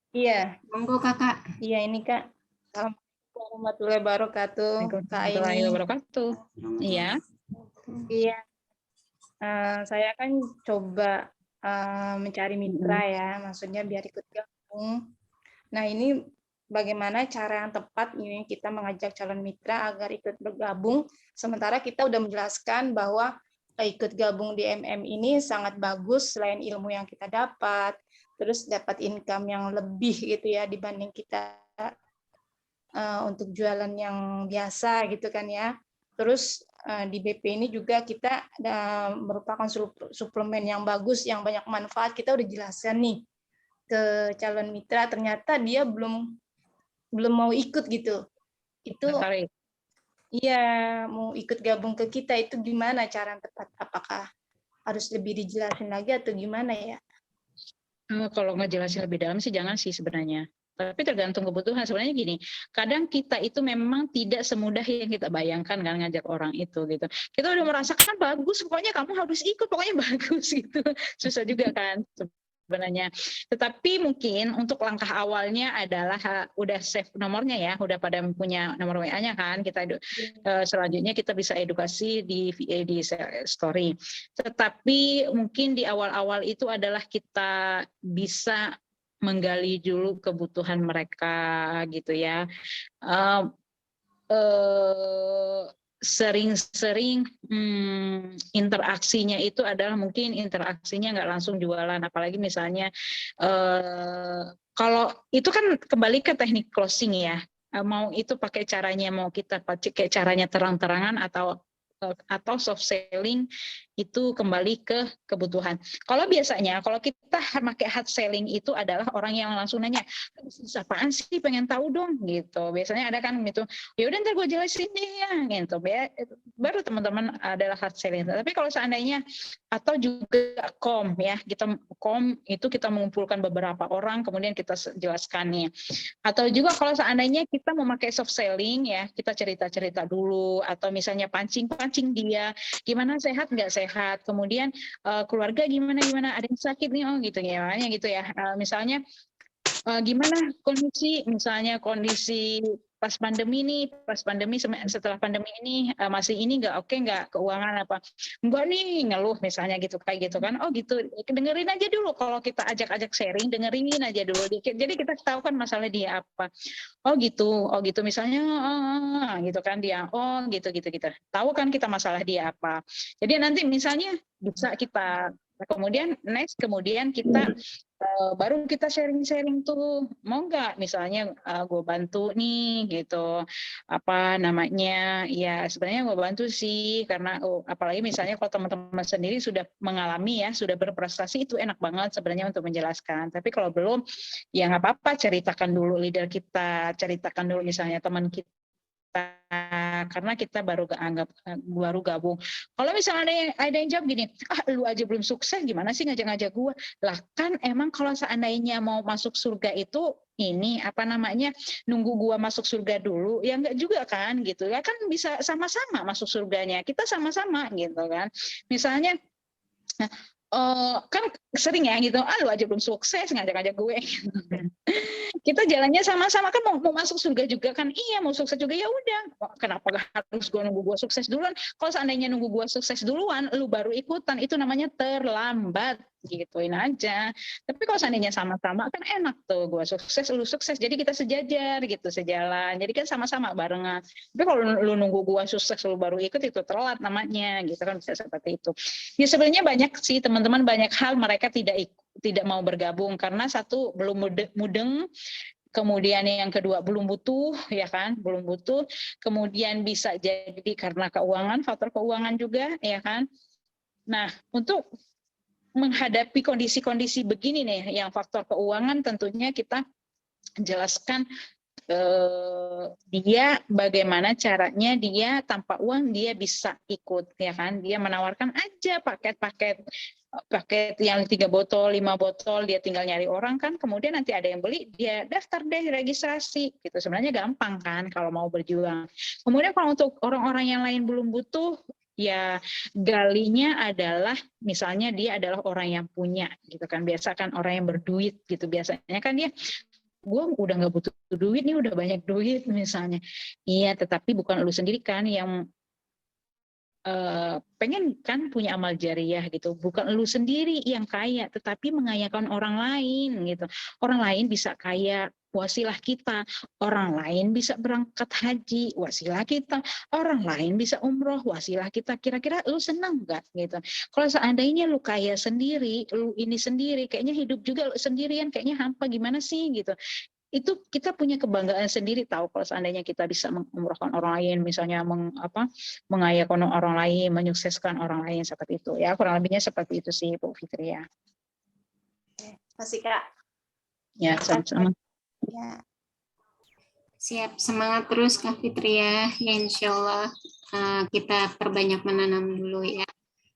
Iya, Monggo Kakak. iya ini Kak. Assalamualaikum warahmatullahi wabarakatuh. Kak Warahmatullahi ini. wabarakatuh. Iya. Iya. Saya kan coba mencari mitra ya, maksudnya biar ikut gabung. Nah ini bagaimana cara yang tepat ini kita mengajak calon mitra agar ikut bergabung, sementara kita udah menjelaskan bahwa ikut gabung di MM ini sangat bagus selain ilmu yang kita dapat, terus dapat income yang lebih gitu ya dibanding kita untuk jualan yang biasa gitu kan ya. Terus di BP ini juga kita merupakan suplemen yang bagus, yang banyak manfaat. Kita udah jelaskan nih ke calon mitra, ternyata dia belum mau ikut gitu. Itu Sorry. iya, mau ikut gabung ke kita itu gimana cara yang tepat? Apakah harus lebih dijelasin lagi atau gimana ya? Kalau ngejelasin lebih dalam sih jangan sih sebenarnya. Tapi tergantung kebutuhan. Sebenarnya gini, kadang kita itu memang tidak semudah yang kita bayangkan kan ngajak orang itu gitu. Kita udah merasakan bagus, pokoknya kamu harus ikut, pokoknya bagus gitu. Susah juga kan sebenarnya. Tetapi mungkin untuk langkah awalnya adalah udah save nomornya ya, udah pada punya nomor WA-nya kan. Kita selanjutnya kita bisa edukasi di story. Tetapi mungkin di awal-awal itu adalah kita bisa menggali dulu kebutuhan mereka gitu ya. Sering-sering interaksinya itu adalah mungkin interaksinya nggak langsung jualan, apalagi misalnya kalau itu kan kembali ke teknik closing ya, mau itu pakai caranya, mau kita pakai caranya terang-terangan atau soft selling, itu kembali ke kebutuhan. Kalau biasanya, kalau kita pakai hard selling itu adalah orang yang langsung nanya, apaan sih, pengen tahu dong, gitu. Biasanya ada kan gitu, ya udah ntar gue jelasin deh ya, gitu. Baru teman-teman adalah hard selling. Tapi kalau seandainya, atau juga ya, kita itu kita mengumpulkan beberapa orang, kemudian kita jelaskan nih. Atau juga kalau seandainya kita memakai soft selling ya, kita cerita-cerita dulu, atau misalnya pancing dia, gimana sehat nggak sehat, kemudian keluarga gimana, ada yang sakit nih, oh gitu ya, gitu ya. Misalnya gimana kondisi pas pandemi setelah pandemi ini masih ini nggak oke nggak keuangan apa enggak nih, ngeluh misalnya gitu, kayak gitu kan. Oh gitu, dengerin aja dulu. Kalau kita ajak sharing, dengerin aja dulu dikit, jadi kita tahu kan masalah dia apa. Oh gitu misalnya gitu kan dia, oh gitu tahu kan kita masalah dia apa. Jadi nanti misalnya bisa kita kemudian kita baru kita sharing tuh, mau nggak misalnya gue bantu nih gitu, apa namanya ya, sebenarnya gue bantu sih karena apalagi misalnya kalau teman-teman sendiri sudah mengalami ya, sudah berprestasi, itu enak banget sebenarnya untuk menjelaskan. Tapi kalau belum ya nggak apa-apa, ceritakan dulu leader kita, ceritakan dulu misalnya teman kita, karena kita baru gabung. Kalau misalnya ada yang jawab gini, lu aja belum sukses, gimana sih ngajak gue? Lah kan emang kalau seandainya mau masuk surga itu ini apa namanya, nunggu gua masuk surga dulu, ya enggak juga kan gitu ya, kan bisa sama-sama masuk surganya, kita sama-sama gitu kan. Misalnya kan sering ya gitu, lu aja belum sukses ngajak-ngajak gue. Kita jalannya sama-sama kan mau masuk surga juga kan, iya mau sukses juga ya udah. Kenapa harus gue nunggu gue sukses duluan? Kalau seandainya nunggu gue sukses duluan, lu baru ikutan, itu namanya terlambat. Gituin aja. Tapi kalau seandainya sama-sama kan enak tuh, gue sukses, lu sukses, jadi kita sejajar gitu, sejalan. Jadi kan sama-sama barengan. Tapi kalau lu nunggu gue sukses, lu baru ikut, itu telat namanya, gitu kan, bisa seperti itu. Ya sebenarnya banyak sih teman-teman, banyak hal mereka tidak mau bergabung karena satu belum mudeng, kemudian yang kedua belum butuh, ya kan, belum butuh, kemudian bisa jadi karena keuangan, faktor keuangan juga, ya kan. Nah, untuk menghadapi kondisi-kondisi begini nih, yang faktor keuangan tentunya kita jelaskan dia bagaimana caranya dia tanpa uang dia bisa ikut, ya kan. Dia menawarkan aja paket yang 3 botol, 5 botol, dia tinggal nyari orang kan, kemudian nanti ada yang beli, dia daftar deh registrasi, gitu. Sebenarnya gampang kan kalau mau berjuang. Kemudian kalau untuk orang-orang yang lain belum butuh, ya galinya adalah misalnya dia adalah orang yang punya, gitu kan. Biasa kan orang yang berduit gitu, biasanya kan dia, gue udah nggak butuh duit nih, udah banyak duit misalnya. Iya, tetapi bukan lu sendiri kan yang pengen kan punya amal jariah gitu. Bukan lu sendiri yang kaya, tetapi mengayakan orang lain gitu. Orang lain bisa kaya, wasilah kita. Orang lain bisa berangkat haji, wasilah kita. Orang lain bisa umroh, wasilah kita. Kira-kira lu senang nggak gitu? Kalau seandainya lu kaya sendiri, lu ini sendiri, kayaknya hidup juga lu sendirian, kayaknya hampa gimana sih gitu. Itu kita punya kebanggaan sendiri tahu kalau seandainya kita bisa mengumrohkan orang lain, misalnya mengayakan orang lain, menyukseskan orang lain seperti itu ya, kurang lebihnya seperti itu sih Bu Fitri ya. Terima kasih Kak. Ya, sama-sama. Ya. Siap, semangat terus Kak Fitri ya. Ya insya Allah kita perbanyak menanam dulu ya.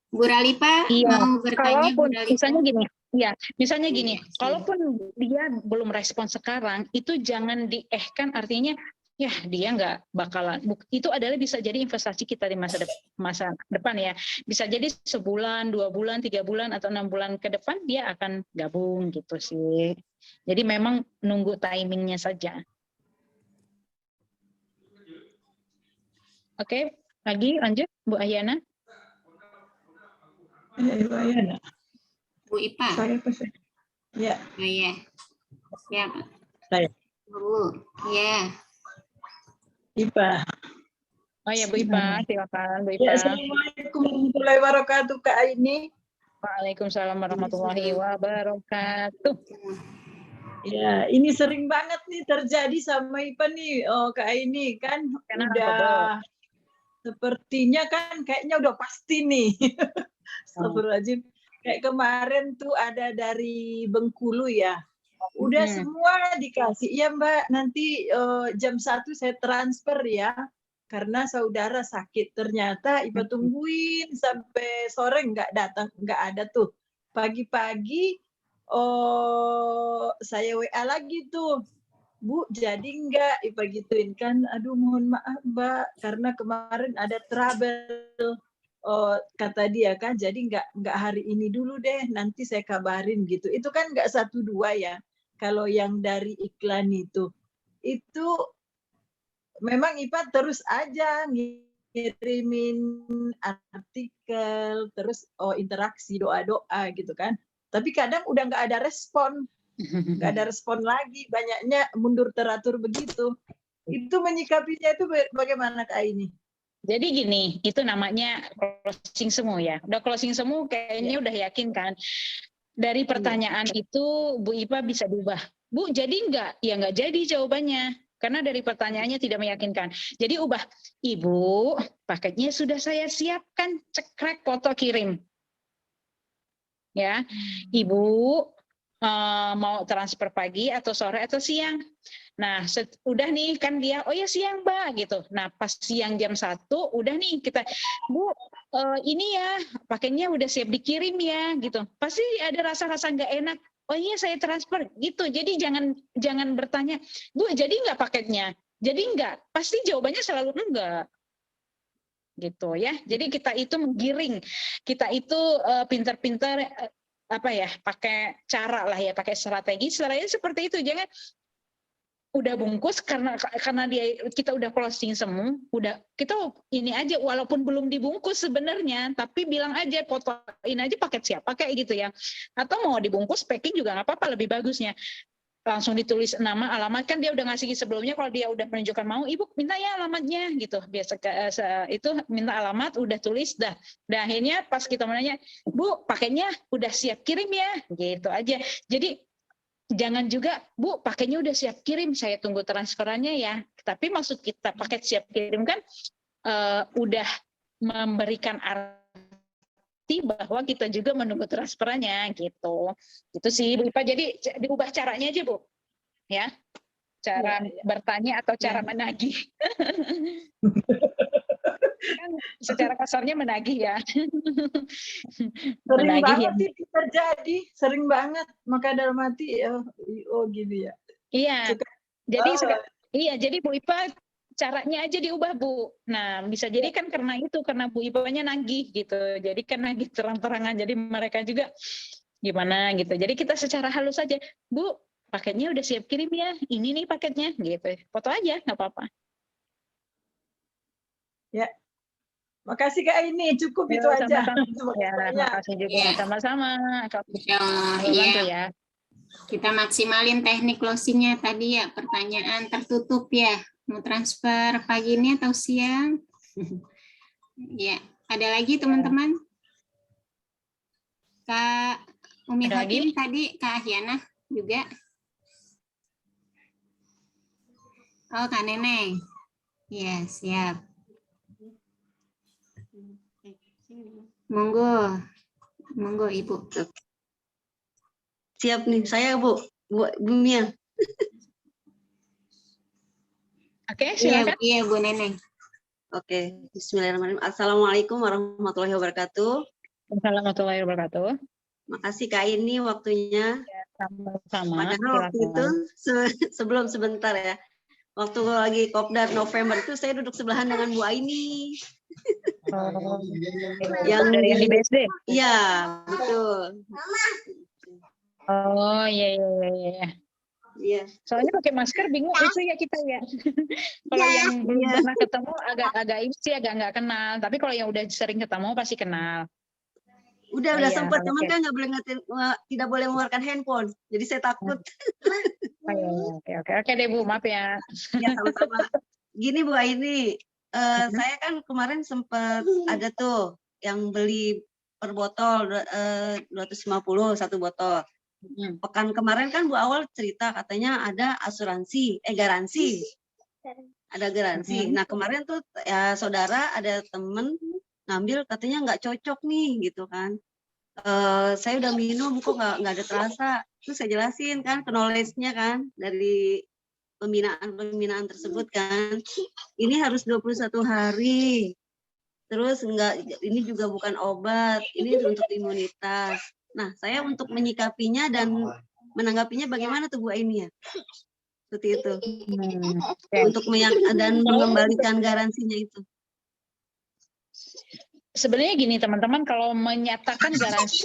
Bu Ralipa mau bertanya. Kalaupun Bu Ralipa. misalnya gini, ya, misalnya gini, kalaupun dia belum respon sekarang, itu jangan diehkan, artinya ya dia nggak bakalan, itu adalah bisa jadi investasi kita di masa depan ya, bisa jadi sebulan, 2 bulan, 3 bulan atau 6 bulan ke depan dia akan gabung gitu sih. Jadi memang nunggu timingnya saja. Oke, lagi lanjut Bu Ahyana. Ibu Ayana. Bu Ipa. Saya pesan. Ya. Oh iya. Siap. Saya. Bu. Ya. Ipa. Oh ya Bu Ipa, silakan Bu Ipa. Ya, Assalamualaikum warahmatullahi wabarakatuh Kak Aini. Waalaikumsalam warahmatullahi wabarakatuh. Ya, ini sering banget nih terjadi sama Ipa nih. Oh, Kak Aini kan udah sepertinya kan kayaknya udah pasti nih. Astagfirullahaladzim. Kayak kemarin tuh ada dari Bengkulu ya. Udah semua dikasih. Ya Mbak, nanti jam 1 saya transfer ya. Karena saudara sakit. Ternyata Ipa tungguin sampai sore nggak datang, nggak ada tuh. Pagi-pagi saya WA lagi tuh. Bu, jadi enggak Ipa gituin kan? Aduh, mohon maaf Mbak, karena kemarin ada trouble. Kata dia kan, jadi enggak hari ini dulu deh, nanti saya kabarin gitu. Itu kan enggak 1-2 ya. Kalau yang dari iklan itu memang Ipa terus aja ngirimin artikel, terus interaksi doa-doa gitu kan. Tapi kadang udah enggak ada respon. Nggak ada respon lagi, banyaknya mundur teratur begitu. Itu menyikapinya itu bagaimana Kak ini? Jadi gini, itu namanya closing semu ya. Udah closing semu kayaknya udah yakin kan. Dari pertanyaan itu Bu Ipa bisa diubah. Bu, jadi enggak? Ya enggak jadi jawabannya. Karena dari pertanyaannya tidak meyakinkan. Jadi ubah, Ibu, paketnya sudah saya siapkan, cekrek foto kirim. Ya, Ibu mau transfer pagi atau sore atau siang. Nah, udah nih kan dia, oh ya siang Mbak gitu. Nah, pas siang jam 1 udah nih kita, Bu, ini ya pakainya udah siap dikirim ya gitu. Pasti ada rasa-rasa nggak enak. Oh iya saya transfer gitu. Jadi jangan bertanya, Bu, jadi nggak paketnya? Jadi nggak? Pasti jawabannya selalu enggak. gitu ya. Jadi kita itu menggiring, kita itu pintar-pintar apa ya, pakai cara lah ya, pakai strategi seperti itu. Jangan udah bungkus karena kita udah closing semua, udah kita ini aja walaupun belum dibungkus sebenarnya, tapi bilang aja fotoin aja paket siapa kayak gitu ya. Atau mau dibungkus packing juga nggak apa-apa, lebih bagusnya langsung ditulis nama, alamat, kan dia udah ngasih sebelumnya. Kalau dia udah menunjukkan mau, ibu minta ya alamatnya gitu, biasa itu minta alamat, udah tulis dah. Dan akhirnya pas kita menanya, Bu paketnya udah siap kirim ya, gitu aja. Jadi jangan juga, Bu paketnya udah siap kirim, saya tunggu transferannya ya. Tapi maksud kita paket siap kirim kan udah memberikan arti bahwa kita juga menunggu transferannya gitu. Itu sih Bu Ipa. Jadi diubah caranya aja Bu. Ya. Cara bertanya atau cara menagih. Kan secara kasarnya menagih ya. Sering Menagih banget ya. itu terjadi, sering banget. Maka dalam hati gini ya. Iya. Jadi Oh. iya, jadi Bu Ipa caranya aja diubah Bu. Nah bisa jadi kan karena Bu Ipanya nagih gitu. Jadi kan nagih terang-terangan. Jadi mereka juga gimana gitu. Jadi kita secara halus aja, Bu paketnya udah siap kirim ya. Ini nih paketnya gitu. Foto aja nggak apa-apa. Ya. Makasih Kak ini cukup itu aja. Ya, makasih juga sama-sama. Ya. Kita maksimalin teknik closingnya tadi ya, pertanyaan tertutup ya. Mau transfer pagi ini atau siang? Ya, ada lagi teman-teman? Kak Umi Hatim tadi, Kak Ahyana juga. Oh, Kak Neneng. Ya, siap. Monggo Ibu. Siap nih, saya Bu Mia. Oke, silakan. Iya, Bu Neneng. Oke, bismillahirrahmanirrahim. Assalamualaikum warahmatullahi wabarakatuh. Warahmatullahi wabarakatuh. Makasih Kak ini waktunya. Ya, sama-sama. Padahal waktu itu sebelum sebentar ya. Waktu lagi Kopdar November itu saya duduk sebelahan dengan Bu Aini. Yang dari di BSD? Iya, betul. Oh, iya. Iya. Soalnya pakai masker bingung itu ya kita ya. Kalau yang belum pernah ketemu agak ini sih agak nggak kenal. Tapi kalau yang udah sering ketemu pasti kenal. Udah sempat, cuman kan nggak boleh tidak boleh mengeluarkan handphone. Jadi saya takut. Oke deh Bu, maaf ya. Ya sama-sama. Gini Bu Aini, saya kan kemarin sempat ada tuh yang beli per botol 250 satu botol. Pekan kemarin kan Bu awal cerita katanya ada asuransi, garansi. Ada garansi. Nah kemarin tuh ya saudara ada temen ngambil katanya nggak cocok nih gitu kan. Saya udah minum kok nggak ada terasa. Terus saya jelasin kan knowledge-nya kan dari pembinaan tersebut kan. Ini harus 21 hari. Terus ini juga bukan obat, ini untuk imunitas. Nah, saya untuk menyikapinya dan menanggapinya bagaimana tuh Bu Aini ya? Seperti itu. Untuk dan mengembalikan garansinya itu. Sebenarnya gini teman-teman, kalau menyatakan garansi,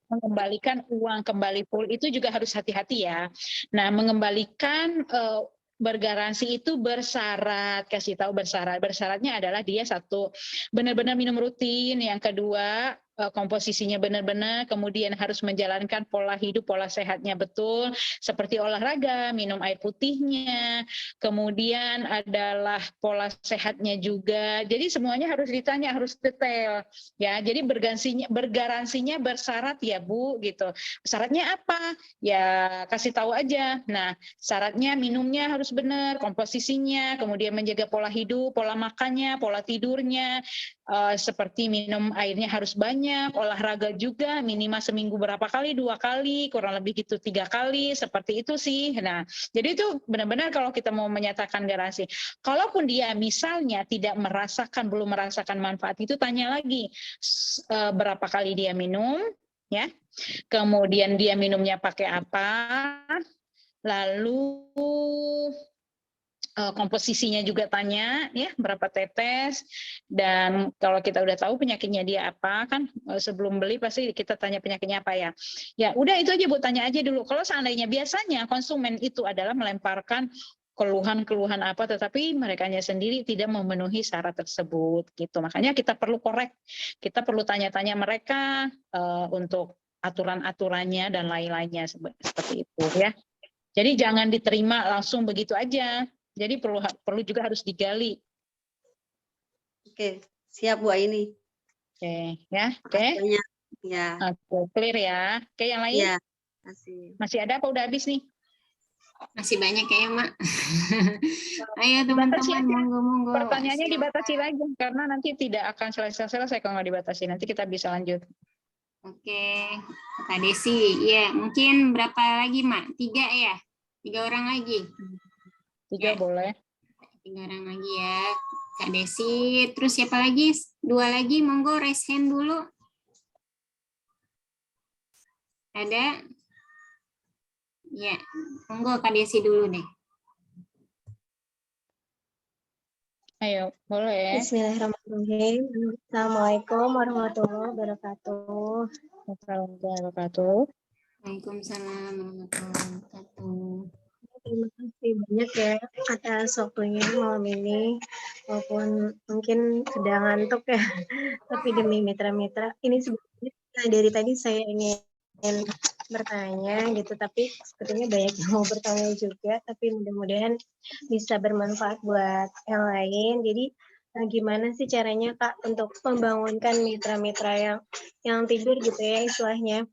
mengembalikan uang kembali full itu juga harus hati-hati ya. Nah, mengembalikan bergaransi itu bersyarat, kasih tahu bersyarat. Bersyaratnya adalah dia satu, benar-benar minum rutin. Yang kedua, komposisinya benar-benar, kemudian harus menjalankan pola hidup, pola sehatnya betul, seperti olahraga, minum air putihnya, kemudian adalah pola sehatnya juga. Jadi semuanya harus ditanya, harus detail. Ya, jadi bergaransinya bersyarat ya Bu, gitu. Syaratnya apa? Ya kasih tahu aja. Nah, syaratnya minumnya harus benar, komposisinya, kemudian menjaga pola hidup, pola makannya, pola tidurnya, seperti minum airnya harus banyak, olahraga juga minimal seminggu berapa kali, 2 kali, kurang lebih gitu 3 kali, seperti itu sih. Nah, jadi itu benar-benar kalau kita mau menyatakan garansi. Kalaupun dia misalnya belum merasakan manfaat itu, tanya lagi berapa kali dia minum, ya. Kemudian dia minumnya pakai apa, lalu komposisinya juga tanya ya berapa tetes, dan kalau kita udah tahu penyakitnya dia apa kan, sebelum beli pasti kita tanya penyakitnya apa ya. Ya udah itu aja Bu, tanya aja dulu. Kalau seandainya biasanya konsumen itu adalah melemparkan keluhan-keluhan apa, tetapi merekanya sendiri tidak memenuhi syarat tersebut gitu. Makanya kita perlu korek, kita perlu tanya-tanya mereka untuk aturan-aturannya dan lain-lainnya seperti itu ya. Jadi jangan diterima langsung begitu aja. Jadi perlu juga harus digali. Oke, siap Bu Aini. Oke, ya. Oke. Ya. Oke, clear ya. Oke, yang lain? Ya, masih. Masih ada apa udah habis nih? Masih banyak ya, Mak. Ayo teman-teman, monggo-monggo. Pertanyaannya dibatasi lagi karena nanti tidak akan selesai kalau nggak dibatasi. Nanti kita bisa lanjut. Oke, Kak Desi. Ya, mungkin berapa lagi, Mak? 3 ya? 3 orang lagi. 3 boleh. 3 orang lagi ya. Kak Desi, terus siapa lagi? 2 lagi, monggo raise hand dulu. Ada? Ya, monggo Kak Desi dulu deh. Ayo, boleh. Bismillahirrahmanirrahim. Assalamualaikum warahmatullahi wabarakatuh. Assalamualaikum warahmatullahi wabarakatuh. Waalaikumsalam warahmatullahi wabarakatuh. Terima kasih banyak ya atas waktunya malam ini, walaupun mungkin sedang ngantuk ya, tapi demi mitra-mitra ini sebenarnya dari tadi saya ingin bertanya gitu, tapi sepertinya banyak yang mau bertanya juga, tapi mudah-mudahan bisa bermanfaat buat yang lain. Jadi gimana sih caranya Kak untuk membangunkan mitra-mitra yang tidur gitu ya istilahnya?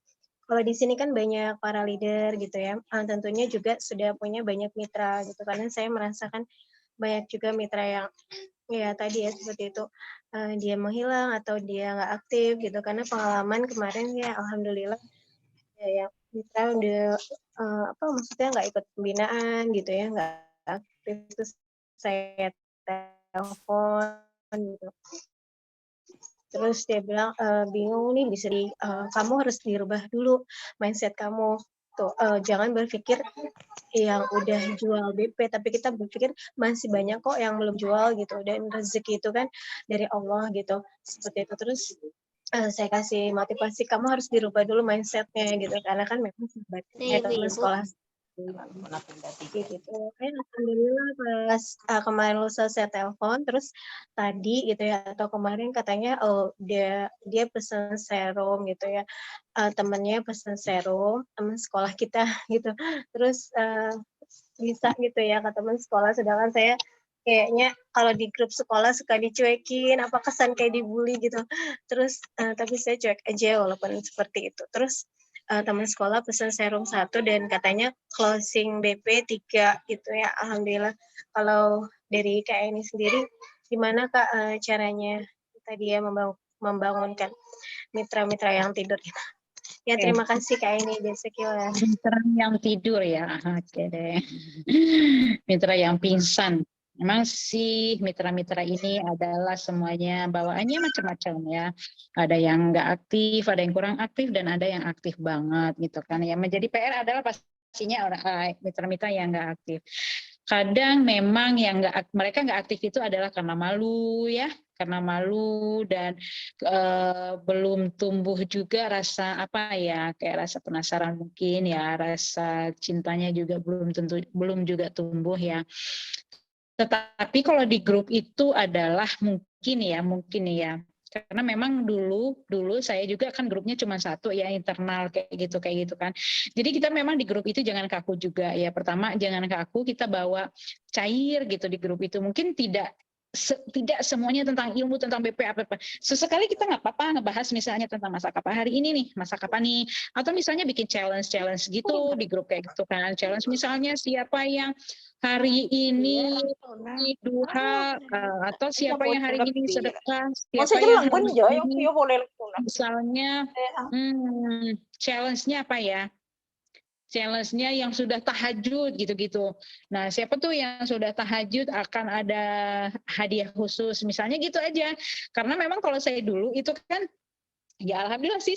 Kalau di sini kan banyak para leader gitu ya, tentunya juga sudah punya banyak mitra gitu, karena saya merasakan banyak juga mitra yang ya tadi ya seperti itu, dia menghilang atau dia nggak aktif gitu, karena pengalaman kemarin ya alhamdulillah ya yang mitra udah maksudnya nggak ikut pembinaan gitu ya, nggak aktif, terus saya telepon gitu. Terus dia bilang, bingung nih kamu harus dirubah dulu mindset kamu. Tuh, jangan berpikir yang udah jual BP, tapi kita berpikir masih banyak kok yang belum jual gitu, dan rezeki itu kan dari Allah gitu, seperti itu. Terus saya kasih motivasi, kamu harus dirubah dulu mindset-nya gitu, karena kan memang teman sekolah gitu. Alhamdulillah pas kemarin lusa saya telepon, terus tadi gitu ya atau kemarin katanya dia pesan serum gitu ya, temennya pesan serum, teman sekolah kita gitu, terus bisa gitu ya ke teman sekolah, sedangkan saya kayaknya kalau di grup sekolah suka dicuekin, apa kesan kayak dibully gitu, terus tapi saya cuek aja walaupun seperti itu. Terus teman sekolah pesan serum 1 dan katanya closing BP 3 gitu ya. Alhamdulillah. Kalau dari Kak ini sendiri gimana Kak caranya tadi ya membangunkan mitra-mitra yang tidur gitu. Ya terima kasih Kak ini Jazakallah. Mitra yang tidur ya. Oke deh. Mitra yang pingsan. Memang sih mitra-mitra ini adalah semuanya bawaannya macam-macam ya. Ada yang nggak aktif, ada yang kurang aktif, dan ada yang aktif banget gitu kan. Yang menjadi PR adalah pastinya mitra-mitra yang nggak aktif. Kadang memang yang mereka nggak aktif itu adalah karena malu ya, karena malu dan belum tumbuh juga rasa kayak rasa penasaran mungkin ya, rasa cintanya juga belum juga tumbuh ya. Tetapi kalau di grup itu adalah mungkin ya, karena memang dulu saya juga kan grupnya cuma 1 ya, internal kayak gitu kan. Jadi kita memang di grup itu jangan kaku juga ya. Pertama jangan kaku, kita bawa cair gitu di grup itu. Mungkin tidak semuanya tentang ilmu, tentang BP apa-apa. Sesekali kita nggak apa-apa ngebahas misalnya tentang masak apa hari ini nih, masak apa nih, atau misalnya bikin challenge gitu di grup kayak gitu kan. Challenge misalnya siapa yang hari ini duha, atau siapa yang hari ini sedekah, siapa yang hari ini misalnya challenge-nya apa ya? Challenge-nya yang sudah tahajud gitu-gitu. Nah, siapa tuh yang sudah tahajud akan ada hadiah khusus, misalnya gitu aja. Karena memang kalau saya dulu itu kan, ya alhamdulillah sih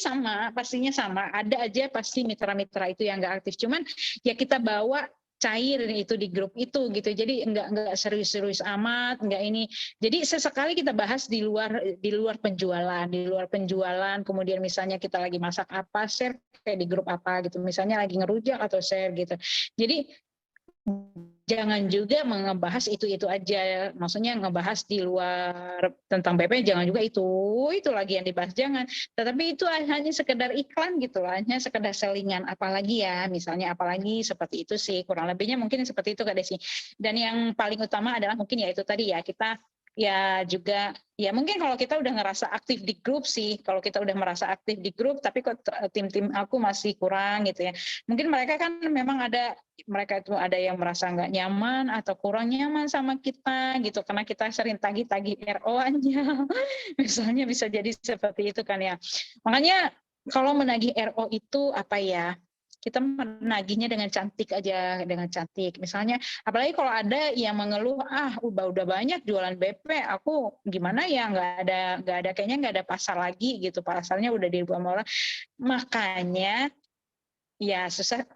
pastinya sama. Ada aja pasti mitra-mitra itu yang nggak aktif. Cuman ya kita bawa cair itu di grup itu gitu. Jadi enggak serius-serius amat, enggak ini. Jadi sesekali kita bahas di luar penjualan, kemudian misalnya kita lagi masak apa, share kayak di grup apa gitu. Misalnya lagi ngerujak atau share gitu. Jadi jangan juga ngebahas itu aja, maksudnya ngebahas di luar tentang BP jangan juga itu lagi yang dibahas, jangan. Tetapi itu hanya sekedar iklan gitu lah, hanya sekedar selingan, apalagi ya misalnya, apalagi seperti itu sih, kurang lebihnya mungkin seperti itu Kak Desi. Dan yang paling utama adalah mungkin ya itu tadi ya, kita ya juga ya mungkin kalau kita udah ngerasa aktif di grup sih, kalau kita udah merasa aktif di grup tapi kok tim aku masih kurang gitu ya, mungkin mereka kan memang mereka itu ada yang merasa nggak nyaman atau kurang nyaman sama kita gitu karena kita sering tagih-tagih RO-nya misalnya, bisa jadi seperti itu kan ya. Makanya kalau menagih RO itu apa ya, kita menagihnya dengan cantik aja, dengan cantik. Misalnya, apalagi kalau ada yang mengeluh, udah banyak jualan BP, aku gimana ya, nggak ada kayaknya nggak ada pasar lagi gitu, pasarnya udah dibuang orang. Makanya ya susah,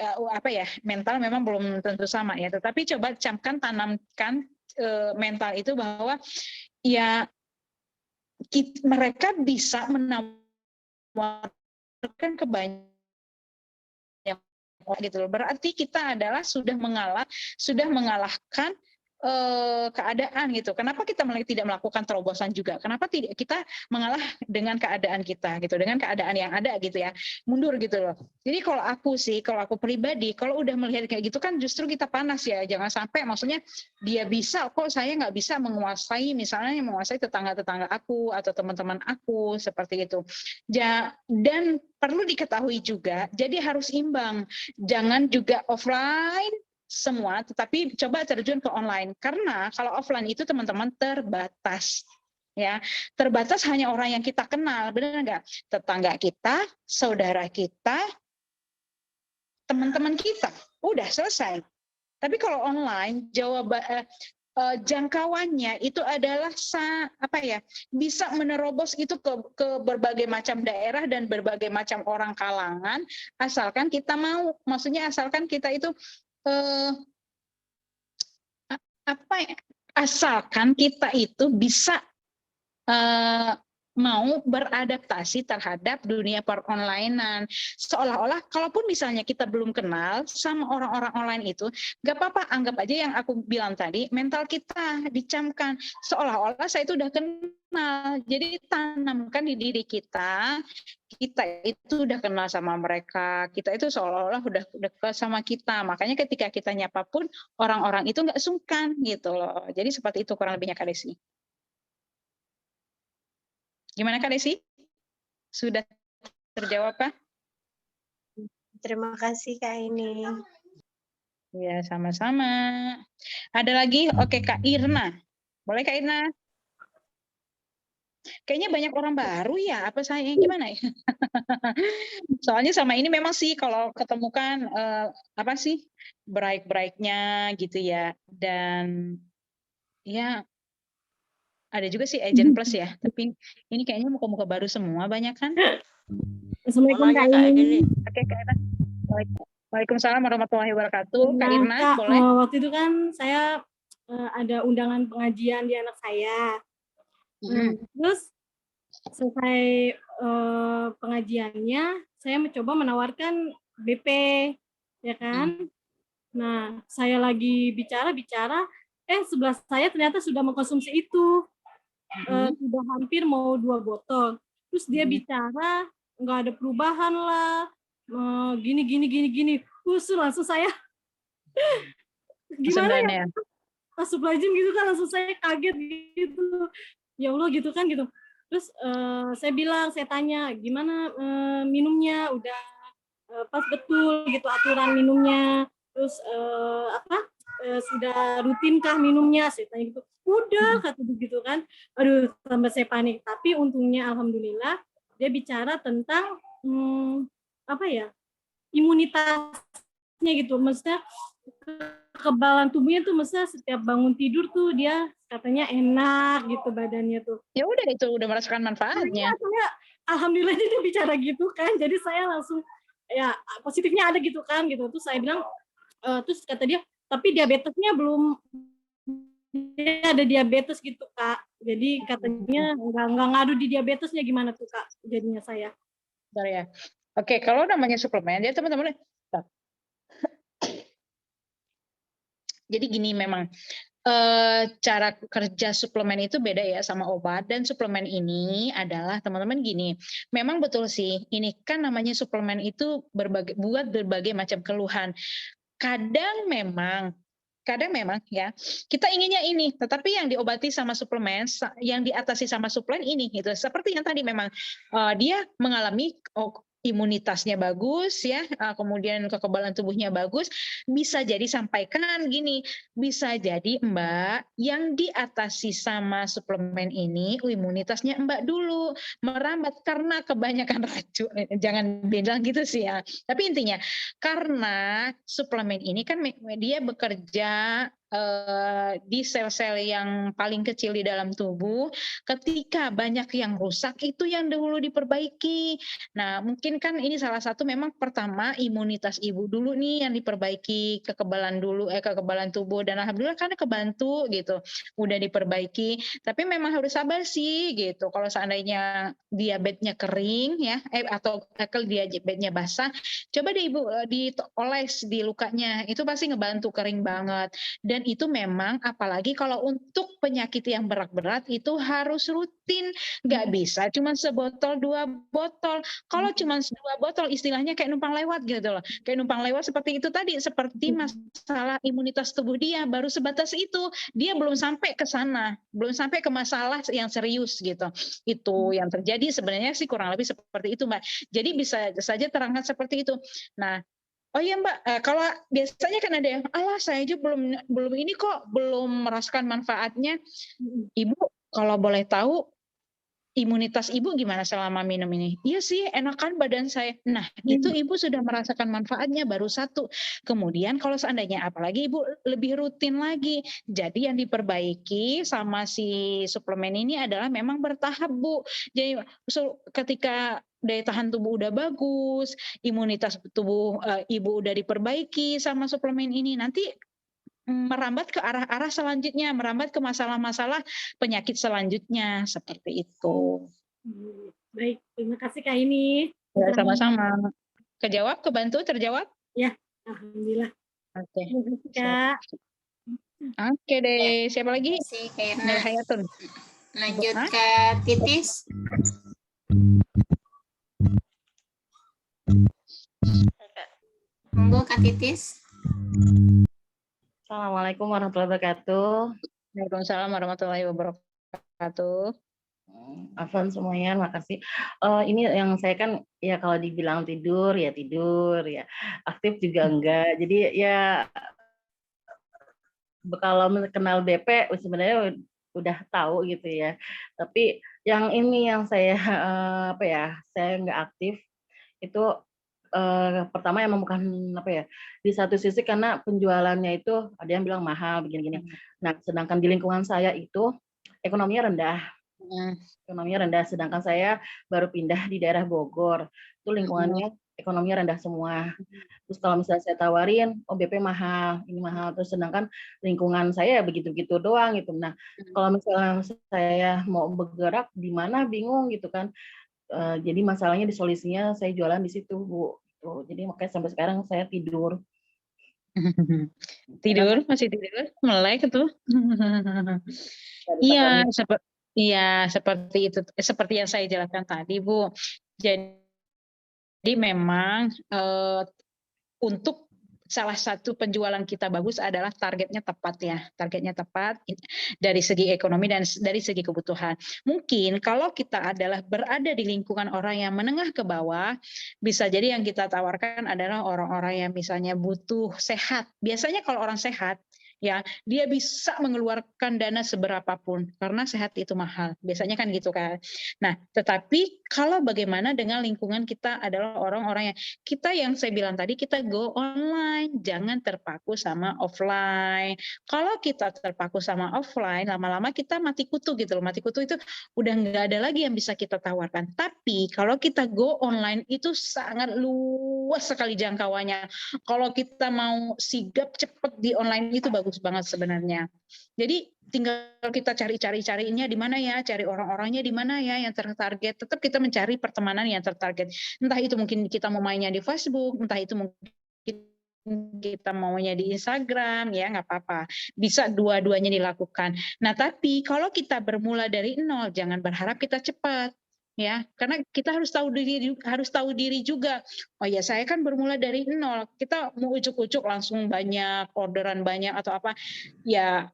mental memang belum tentu sama ya. Tetapi coba tanamkan mental itu bahwa ya mereka bisa menawarkan kebanyakan gitu loh. Berarti kita adalah sudah mengalahkan keadaan gitu. Kenapa kita tidak melakukan terobosan juga? Kenapa tidak kita mengalah dengan keadaan kita gitu, dengan keadaan yang ada gitu ya, mundur gitu loh. Jadi kalau aku pribadi, kalau udah melihat kayak gitu kan justru kita panas ya. Jangan sampai maksudnya dia bisa kok saya nggak bisa menguasai tetangga-tetangga aku atau teman-teman aku seperti itu. Dan perlu diketahui juga, jadi harus imbang. Jangan juga offline semua, tetapi coba terjun ke online. Karena kalau offline itu teman-teman terbatas. Ya, terbatas hanya orang yang kita kenal, benar nggak? Tetangga kita, saudara kita, teman-teman kita, udah selesai. Tapi kalau online, jangkauannya itu adalah bisa menerobos itu ke berbagai macam daerah dan berbagai macam orang kalangan, asalkan kita mau, maksudnya asalkan kita itu asalkan kita itu bisa mau beradaptasi terhadap dunia per-onlinean. Seolah-olah kalaupun misalnya kita belum kenal sama orang-orang online itu, nggak apa-apa, anggap aja yang aku bilang tadi, mental kita dicamkan. Seolah-olah saya itu udah kenal. Jadi tanamkan di diri kita itu udah kenal sama mereka, kita itu seolah-olah udah dekat sama kita. Makanya ketika kita nyapa pun, orang-orang itu nggak sungkan gitu loh. Jadi seperti itu kurang lebihnya Kak Desi. Gimana Kak Desi? Sudah terjawab Kak? Terima kasih Kak Aini. Ya, sama-sama. Ada lagi? Oke, Kak Irna. Boleh Kak Irna? Kayaknya banyak orang baru ya, apa saya gimana ya? Soalnya sama ini memang sih kalau ketemukan break-breaknya gitu ya. Dan ya ada juga sih agent plus ya, tapi ini kayaknya muka-muka baru semua banyak kan? Assalamualaikum Kak Ini. Oke Kak Irna. Waalaikumsalam warahmatullahi wabarakatuh. Kak Irna, Kak, boleh? Waktu itu kan saya ada undangan pengajian di anak saya. Terus selesai pengajiannya, saya mencoba menawarkan BP, ya kan? Nah, saya lagi bicara, sebelah saya ternyata sudah mengkonsumsi itu. Sudah hampir mau 2 botol. Terus dia bicara, nggak ada perubahan lah, gini. Langsung saya, gimana ya? Astagfirullahaladzim gitu kan, langsung saya kaget gitu. Ya Allah gitu kan gitu. Terus saya tanya, gimana minumnya? Udah pas betul gitu aturan minumnya. Terus sudah rutinkah minumnya? Saya tanya gitu. Udah, kata begitu kan. Aduh, tambah saya panik. Tapi untungnya alhamdulillah dia bicara tentang imunitasnya gitu. Maksudnya kekebalan tubuhnya tuh, maksudnya setiap bangun tidur tuh dia katanya enak gitu badannya tuh. Ya udah, itu udah merasakan manfaatnya. Alhamdulillah dia bicara gitu kan. Jadi saya langsung ya positifnya ada gitu kan gitu. Terus saya bilang, terus kata dia, tapi diabetesnya belum, dia ada diabetes gitu Kak. Jadi katanya nggak ngadu di diabetesnya, gimana tuh Kak jadinya saya? Bentar ya. Oke, kalau namanya suplemen, ya teman-teman. Jadi gini memang cara kerja suplemen itu beda ya sama obat, dan suplemen ini adalah teman-teman gini, memang betul sih, ini kan namanya suplemen itu buat berbagai macam keluhan. Kadang memang ya kita inginnya ini, tetapi yang diobati sama suplemen, yang diatasi sama suplemen ini gitu. Seperti yang tadi memang dia mengalami imunitasnya bagus ya, kemudian kekebalan tubuhnya bagus, bisa jadi sampaikan gini, bisa jadi Mbak yang diatasi sama suplemen ini imunitasnya Mbak dulu merambat karena kebanyakan racun. Jangan bilang gitu sih ya. Tapi intinya karena suplemen ini kan dia bekerja di sel-sel yang paling kecil di dalam tubuh, ketika banyak yang rusak itu yang dahulu diperbaiki. Nah, mungkin kan ini salah satu memang pertama imunitas ibu dulu nih yang diperbaiki, kekebalan tubuh, dan alhamdulillah karena kebantu gitu, udah diperbaiki. Tapi memang harus sabar sih gitu. Kalau seandainya diabetesnya kering ya, atau diabetesnya basah, coba deh ibu dioles di lukanya, itu pasti ngebantu kering banget. Dan itu memang apalagi kalau untuk penyakit yang berat-berat itu harus rutin, nggak bisa cuma sebotol 2 botol. Kalau cuma 2 botol istilahnya kayak numpang lewat gitu loh, kayak numpang lewat seperti itu tadi, seperti masalah imunitas tubuh dia baru sebatas itu, dia belum sampai ke sana, belum sampai ke masalah yang serius gitu. Itu yang terjadi sebenarnya sih kurang lebih seperti itu Mbak. Jadi bisa saja terangkat seperti itu. Nah, oh iya Mbak, kalau biasanya kan ada yang, alah saya juga belum ini kok, belum merasakan manfaatnya. Ibu kalau boleh tahu imunitas ibu gimana selama minum ini? Iya sih, enakan badan saya. Nah, itu ibu sudah merasakan manfaatnya baru 1. Kemudian kalau seandainya apalagi ibu lebih rutin lagi. Jadi yang diperbaiki sama si suplemen ini adalah memang bertahap Bu. Jadi ketika daya tahan tubuh udah bagus, imunitas tubuh ibu udah diperbaiki sama suplemen ini, nanti merambat ke arah-arah selanjutnya, merambat ke masalah-masalah penyakit selanjutnya, seperti itu. Baik, terima kasih Kak ini. Ya, sama-sama. Kejawab, kebantu, terjawab? Ya, alhamdulillah. Oke. Terima kasih Kak. Oke deh, siapa lagi? Nel Hayatun. Lanjut ke Titis. Monggo Kak Titis. Assalamualaikum warahmatullahi wabarakatuh. Waalaikumsalam warahmatullahi wabarakatuh. Afwan semuanya, makasih. Ini yang saya kan ya kalau dibilang tidur ya, aktif juga enggak. Jadi ya kalau kenal BP sebenarnya udah tahu gitu ya. Tapi yang ini yang saya saya nggak aktif itu pertama emang bukan di satu sisi karena penjualannya itu ada yang bilang mahal begini-gini. Nah, sedangkan di lingkungan saya itu ekonominya rendah. Sedangkan saya baru pindah di daerah Bogor. Itu lingkungannya ekonominya rendah semua. Terus kalau misalnya saya tawarin, BP mahal, ini mahal. Terus sedangkan lingkungan saya begitu-begitu doang gitu. Nah, kalau misalnya saya mau bergerak di mana bingung gitu kan. Jadi masalahnya di solusinya saya jualan di situ Bu. Jadi makanya sampai sekarang saya tidur. Masih tidur, melek tuh. Iya, seperti itu. Seperti yang saya jelaskan tadi Bu. Jadi memang untuk salah satu penjualan kita bagus adalah targetnya tepat ya. Targetnya tepat dari segi ekonomi dan dari segi kebutuhan. Mungkin kalau kita adalah berada di lingkungan orang yang menengah ke bawah, bisa jadi yang kita tawarkan adalah orang-orang yang misalnya butuh sehat. Biasanya kalau orang sehat, ya dia bisa mengeluarkan dana seberapapun karena sehat itu mahal, biasanya kan gitu kan. Nah, tetapi kalau bagaimana dengan lingkungan kita adalah orang-orang yang saya bilang tadi, kita go online, jangan terpaku sama offline. Kalau kita terpaku sama offline, lama-lama kita mati kutu gitu loh. Mati kutu itu udah nggak ada lagi yang bisa kita tawarkan. Tapi kalau kita go online itu sangat luas sekali jangkauannya. Kalau kita mau sigap cepet di online itu bagus banget sebenarnya. Jadi tinggal kita cari-carinya di mana ya, cari orang-orangnya di mana ya yang tertarget. Tetap kita mencari pertemanan yang tertarget. Entah itu mungkin kita mau mainnya di Facebook, entah itu mungkin kita maunya di Instagram, ya nggak apa-apa. Bisa dua-duanya dilakukan. Nah, tapi kalau kita bermula dari nol, jangan berharap kita cepat. Ya, karena kita harus tahu diri juga. Oh ya, saya kan bermula dari nol. Kita mau ujuk-ujuk langsung banyak orderan banyak atau apa? Ya,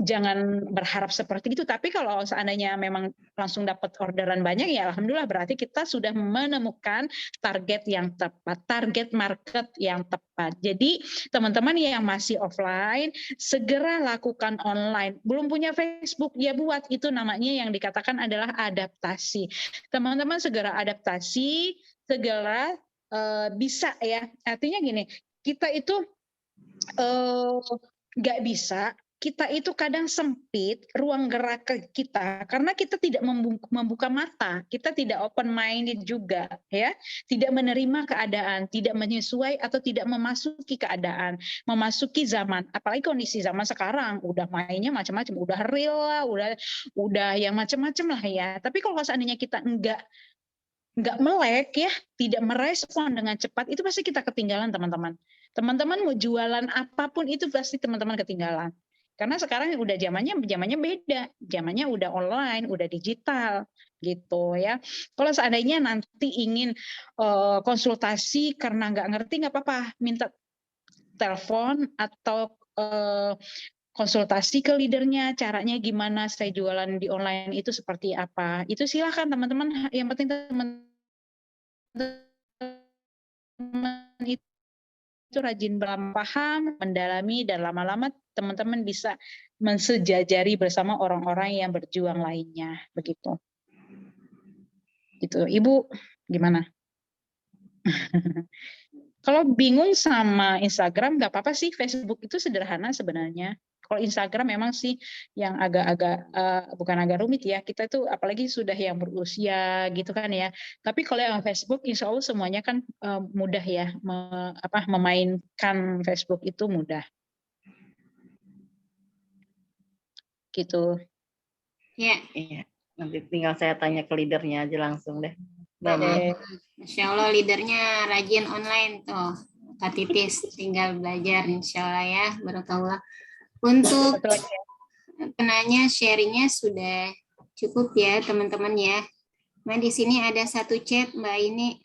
jangan berharap seperti itu. Tapi kalau seandainya memang langsung dapat orderan banyak, ya alhamdulillah berarti kita sudah menemukan target yang tepat, target market yang tepat. Jadi teman-teman yang masih offline, segera lakukan online. Belum punya Facebook, ya buat. Itu namanya yang dikatakan adalah adaptasi. Teman-teman segera adaptasi, segera bisa ya. Artinya gini, kita itu nggak bisa, kita itu kadang sempit ruang gerak kita karena kita tidak membuka mata, kita tidak open minded juga, ya, tidak menerima keadaan, tidak menyesuai atau tidak memasuki keadaan, memasuki zaman, apalagi kondisi zaman sekarang udah mainnya macam-macam, udah real lah, udah yang macam-macam lah ya. Tapi kalau seandainya kita nggak melek ya, tidak merespon dengan cepat, itu pasti kita ketinggalan teman-teman. Teman-teman mau jualan apapun itu pasti teman-teman ketinggalan. Karena sekarang udah zamannya beda, zamannya udah online, udah digital gitu ya. Kalau seandainya nanti ingin konsultasi karena nggak ngerti, nggak apa-apa, minta telepon atau konsultasi ke leadernya, caranya gimana, saya jualan di online itu seperti apa. Itu silakan teman-teman, yang penting teman-teman itu rajin paham, mendalami, dan lama-lama teman-teman bisa mensejajari bersama orang-orang yang berjuang lainnya, begitu. Gitu, Ibu, gimana? Kalau bingung sama Instagram, nggak apa-apa sih, Facebook itu sederhana sebenarnya. Kalau Instagram memang sih yang agak-agak bukan agak rumit ya, kita tuh apalagi sudah yang berusia gitu kan ya. Tapi kalau yang Facebook, insya Allah semuanya kan mudah ya, memainkan Facebook itu mudah. Gitu. Ya. Iya. Nanti tinggal saya tanya ke leadernya aja langsung deh. Insya Allah leadernya rajin online tuh, Kak Titis, tinggal belajar insya Allah ya, barakallah. Untuk penanya sharingnya sudah cukup ya teman-teman ya. Nah di sini ada satu chat Mbak ini,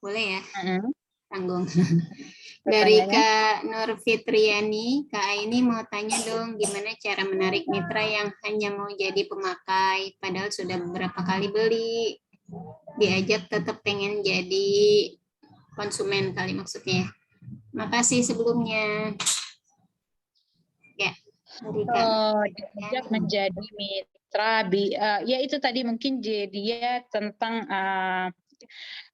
boleh ya? Tanggung. Dari Kak Nur Fitriani, Kak Aini mau tanya dong gimana cara menarik mitra yang hanya mau jadi pemakai, padahal sudah beberapa kali beli, diajak tetap pengen jadi konsumen kali maksudnya. Makasih sebelumnya. Ya. Diajak menjadi mitra, ya itu tadi mungkin dia tentang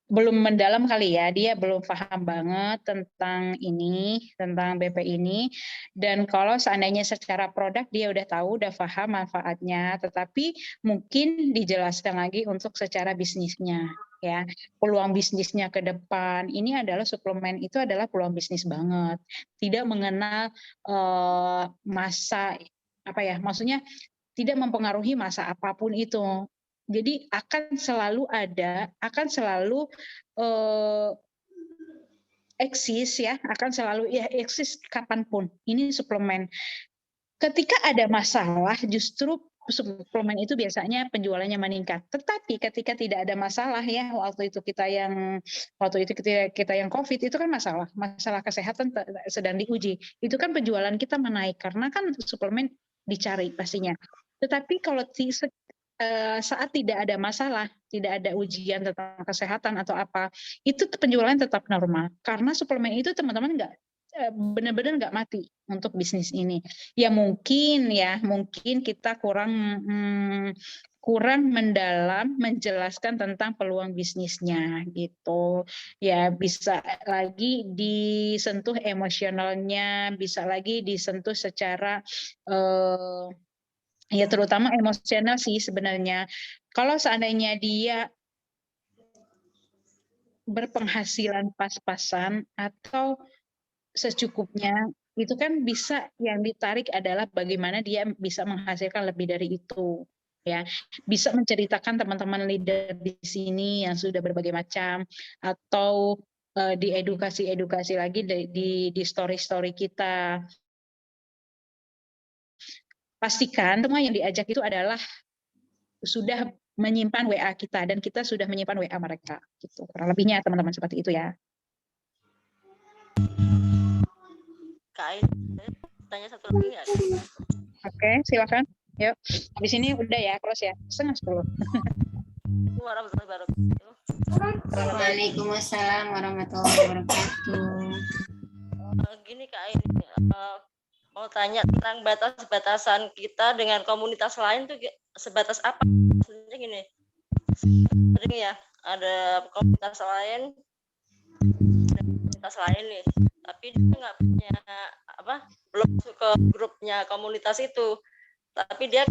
belum mendalam kali ya, dia belum paham banget tentang ini, tentang BP ini. Dan kalau seandainya secara produk dia udah tahu, udah paham manfaatnya, tetapi mungkin dijelaskan lagi untuk secara bisnisnya. Ya, peluang bisnisnya ke depan ini adalah suplemen, itu adalah peluang bisnis banget, tidak mengenal masa apa ya, maksudnya tidak mempengaruhi masa apapun itu. Jadi akan selalu ada, akan selalu eksis ya, akan selalu ya eksis kapanpun. Ini suplemen. Ketika ada masalah, justru suplemen itu biasanya penjualannya meningkat. Tetapi ketika tidak ada masalah ya, waktu itu kita yang COVID itu kan masalah kesehatan sedang diuji. Itu kan penjualan kita menaik karena kan suplemen dicari pastinya. Tetapi kalau saat tidak ada masalah, tidak ada ujian tentang kesehatan atau apa, itu penjualan tetap normal. Karena suplemen itu teman-teman benar-benar nggak mati untuk bisnis ini. Ya mungkin kita kurang mendalam menjelaskan tentang peluang bisnisnya gitu. Ya bisa lagi disentuh emosionalnya, bisa lagi disentuh secara ya terutama emosional sih sebenarnya. Kalau seandainya dia berpenghasilan pas-pasan atau secukupnya, itu kan bisa yang ditarik adalah bagaimana dia bisa menghasilkan lebih dari itu. Ya, bisa menceritakan teman-teman leader di sini yang sudah berbagai macam, atau diedukasi lagi di story-story kita. Pastikan semua yang diajak itu adalah sudah menyimpan WA kita dan kita sudah menyimpan WA mereka gitu. Kurang lebihnya teman-teman seperti itu ya. Kak tanya satu lagi nggak? Oke, silakan. Yuk. Di sini udah ya, close ya. 9:30. Warahmatullahi wabarakatuh. Waalaikumsalam warahmatullahi wabarakatuh. Gini Kak ini mau tanya tentang batas-batasan kita dengan komunitas lain tuh sebatas apa? Maksudnya gini, sering ya ada komunitas lain nih, tapi dia nggak punya belum masuk ke grupnya komunitas itu, tapi dia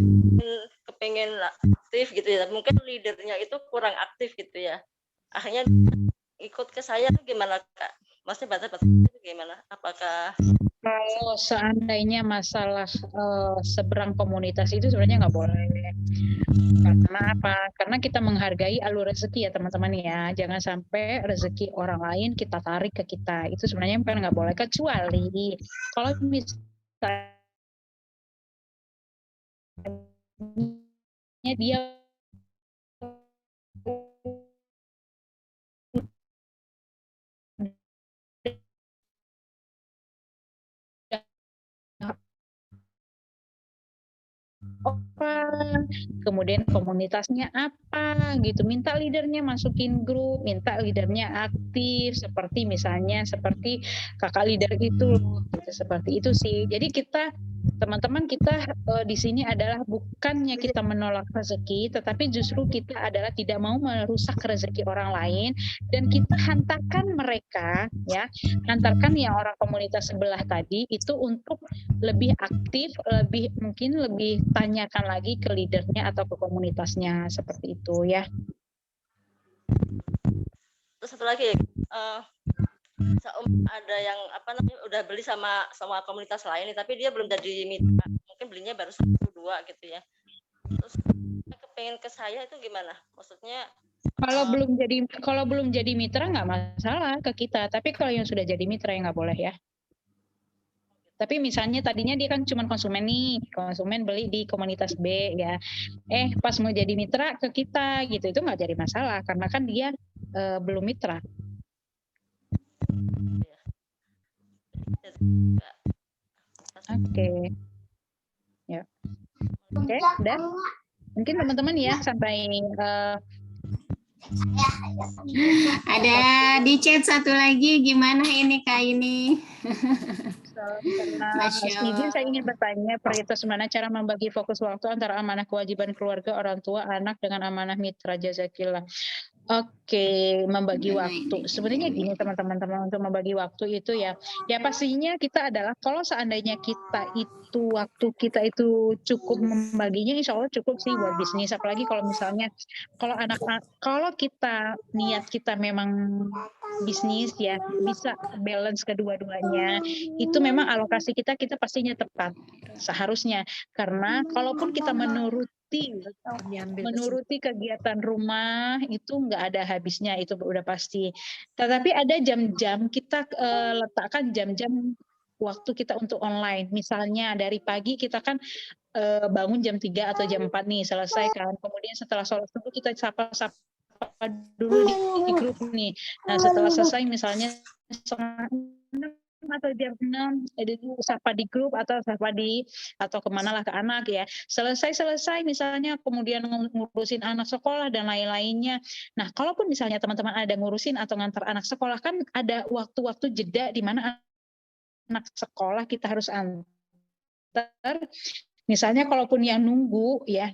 kepengen aktif gitu ya, mungkin leadernya itu kurang aktif gitu ya, akhirnya ikut ke saya tuh gimana Kak? Maksudnya batas-batas itu gimana? Apakah kalau seandainya masalah seberang komunitas itu sebenarnya nggak boleh. Karena apa? Karena kita menghargai alur rezeki ya teman-teman ya. Jangan sampai rezeki orang lain kita tarik ke kita. Itu sebenarnya kan nggak boleh. Kecuali kalau misalnya dia kemudian komunitasnya apa gitu, minta leadernya masukin grup, minta leadernya aktif, seperti misalnya seperti kakak leader itu gitu, seperti itu sih. Jadi kita teman-teman kita di sini adalah bukannya kita menolak rezeki, tetapi justru kita adalah tidak mau merusak rezeki orang lain, dan kita hantarkan mereka ya, hantarkan yang orang komunitas sebelah tadi itu untuk lebih aktif, mungkin lebih tanyakan lagi ke leadernya atau ke komunitasnya, seperti itu ya. Terus satu lagi, ada yang udah beli sama komunitas lain, tapi dia belum jadi mitra, mungkin belinya baru 1-2 gitu ya. Terus kepengen ke saya itu gimana? Maksudnya kalau belum jadi mitra nggak masalah ke kita, tapi kalau yang sudah jadi mitra ya nggak boleh ya. Tapi misalnya tadinya dia kan cuma konsumen beli di komunitas B ya, pas mau jadi mitra ke kita gitu, itu nggak jadi masalah karena kan dia belum mitra. Oke. Ya. Oke, udah. Mungkin teman-teman ya sampai ada di chat satu lagi, gimana ini Kak ini? Izin saya ingin bertanya, Prioritas mana cara membagi fokus waktu antara amanah kewajiban keluarga, orang tua, anak dengan amanah mitra, jazakillah. Oke, membagi waktu. Sebenarnya gini teman-teman, untuk membagi waktu itu ya pastinya kita adalah kalau seandainya waktu kita itu cukup membaginya, insya Allah cukup sih buat bisnis. Apalagi kalau misalnya kalau kita niat kita memang bisnis ya, bisa balance kedua-duanya, itu memang alokasi kita pastinya tepat seharusnya. Karena kalaupun kita menuruti kegiatan rumah itu nggak ada habisnya, itu udah pasti. Tetapi ada jam-jam kita letakkan jam-jam waktu kita untuk online. Misalnya dari pagi kita kan bangun jam 3 atau jam 4 nih selesai kan. Kemudian setelah sholat subuh kita sapa dulu di grup nih. Nah setelah selesai misalnya atau jam 6 sapa di grup atau atau kemana lah ke anak ya, selesai misalnya kemudian ngurusin anak sekolah dan lain-lainnya. Nah kalaupun misalnya teman-teman ada ngurusin atau ngantar anak sekolah, kan ada waktu-waktu jeda di mana anak sekolah kita harus antar. Misalnya kalaupun yang nunggu ya,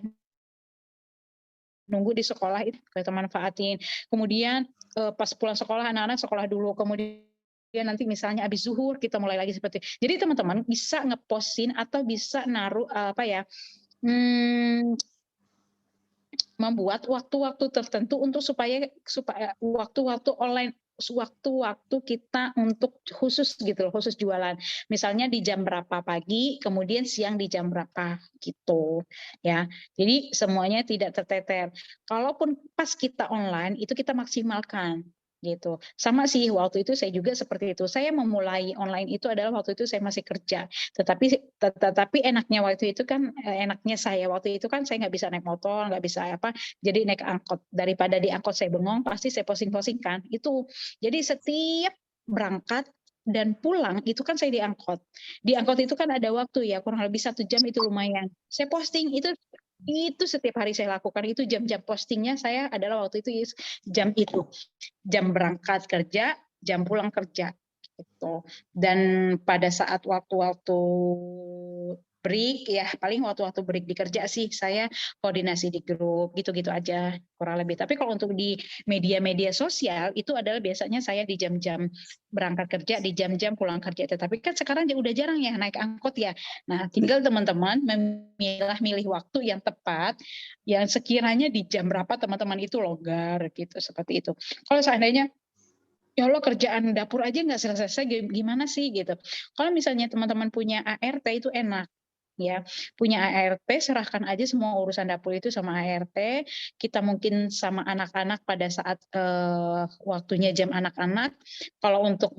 nunggu di sekolah itu kita manfaatin. Kemudian pas pulang sekolah anak-anak sekolah dulu, kemudian nanti misalnya habis zuhur kita mulai lagi seperti itu. Jadi teman-teman bisa ngepostin atau bisa naruh membuat waktu-waktu tertentu untuk supaya waktu-waktu online, waktu-waktu kita untuk khusus gitu loh, khusus jualan. Misalnya di jam berapa pagi, kemudian siang di jam berapa gitu ya. Jadi semuanya tidak terteter. Kalaupun pas kita online itu kita maksimalkan gitu. Sama sih waktu itu saya juga seperti itu. Saya memulai online itu adalah waktu itu saya masih kerja. Tetapi enaknya waktu itu kan enaknya saya waktu itu kan saya nggak bisa naik motor, nggak bisa jadi naik angkot. Daripada di angkot saya bengong, pasti saya posting-posting kan. Itu. Jadi setiap berangkat dan pulang itu kan saya di angkot. Di angkot itu kan ada waktu ya, kurang lebih 1 jam itu lumayan. Saya posting itu setiap hari saya lakukan, itu jam-jam postingnya saya adalah waktu itu jam berangkat kerja, jam pulang kerja gitu. Dan pada saat waktu-waktu break ya, paling waktu-waktu break di kerja sih saya koordinasi di grup gitu-gitu aja kurang lebih. Tapi kalau untuk di media-media sosial itu adalah biasanya saya di jam-jam berangkat kerja, di jam-jam pulang kerja. Tetapi kan sekarang udah jarang ya naik angkot ya. Nah, tinggal teman-teman memilih waktu yang tepat, yang sekiranya di jam berapa teman-teman itu longgar gitu, seperti itu. Kalau seandainya ya Allah kerjaan dapur aja nggak selesai, gimana sih gitu. Kalau misalnya teman-teman punya ART itu enak. Ya, punya ART, serahkan aja semua urusan dapur itu sama ART. Kita mungkin sama anak-anak pada saat waktunya jam anak-anak. Kalau untuk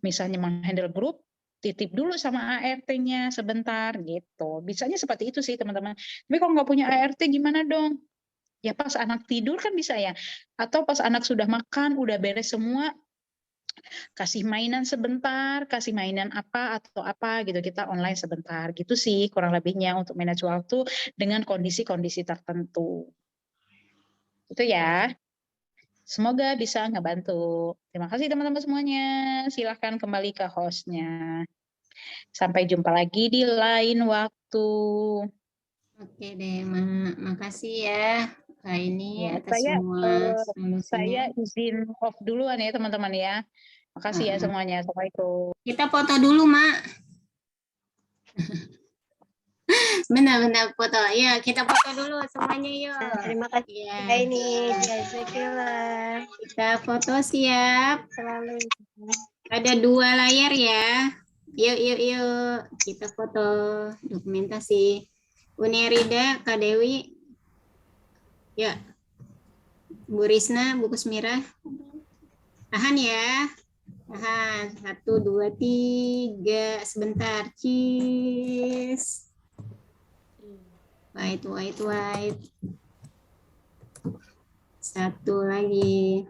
misalnya menghandle grup, titip dulu sama ART-nya sebentar gitu. Bisanya seperti itu sih teman-teman. Tapi kalau nggak punya ART gimana dong? Ya pas anak tidur kan bisa ya. Atau pas anak sudah makan, udah beres semua, kasih mainan sebentar, kasih mainan apa atau apa gitu, kita online sebentar gitu sih kurang lebihnya untuk manage waktu dengan kondisi-kondisi tertentu. Itu ya. Semoga bisa ngebantu. Terima kasih teman-teman semuanya. Silahkan kembali ke hostnya. Sampai jumpa lagi di lain waktu. Oke deh, makasih ya Kak ini Ya, atas semua solusinya. saya izin off duluan ya teman-teman ya. Makasih ya semuanya. Assalamualaikum. Kita foto dulu, Mak. Benar-benar foto. Ya, kita foto dulu semuanya yuk. Terima kasih ya. ini. Jazakillah. Kita foto siap. Selalu. Ada 2 layar ya. Yuk. Kita foto dokumentasi. Unirida, Kak Dewi. Ya. Bu Risna, Bu Kusmira. Tahan ya. Tahan. 1, 2, 3. Sebentar. Cheese. Wait. 1 lagi.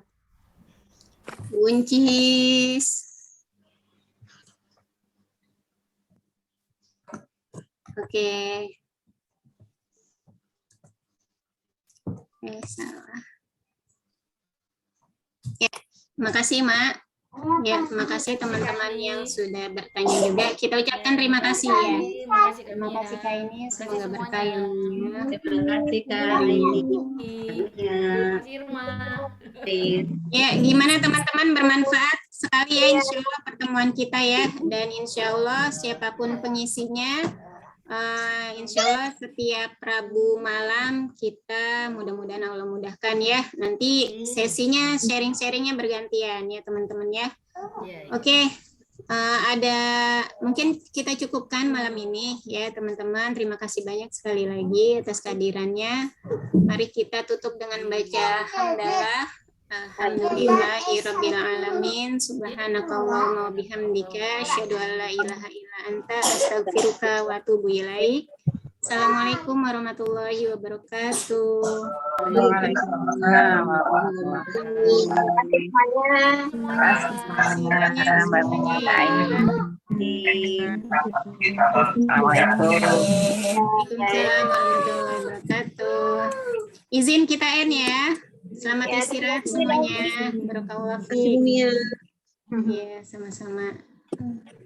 Buncis. Oke. Salah. Ya, makasih Mak. Ya, makasih teman-teman yang sudah bertanya juga. Kita ucapkan terima kasih ya. Terima kasih Kak ini, semoga berkah ilmunya. Terima kasih Kak ini. Ya, gimana teman-teman, bermanfaat sekali ya insya Allah pertemuan kita ya. Dan insya Allah siapapun pengisinya, insya Allah setiap Rabu malam kita mudah-mudahan Allah mudahkan ya. Nanti sesinya sharing-sharingnya bergantian ya teman-teman ya. Oke, ada mungkin kita cukupkan malam ini ya teman-teman. Terima kasih banyak sekali lagi atas kehadirannya. Mari kita tutup dengan baca hamdalah. Alhamdulillahirabbil alamin. Subhanakallahumma wa bihamdika asyhadu an la ilaha illa anta astaghfiruka wa atubu ilaik. Assalamualaikum warahmatullahi wabarakatuh. Waalaikumsalam warahmatullahi wabarakatuh. Izin kita end ya. Selamat istirahat semuanya. Barakallahu fiik. Ya, sama-sama. Hmm.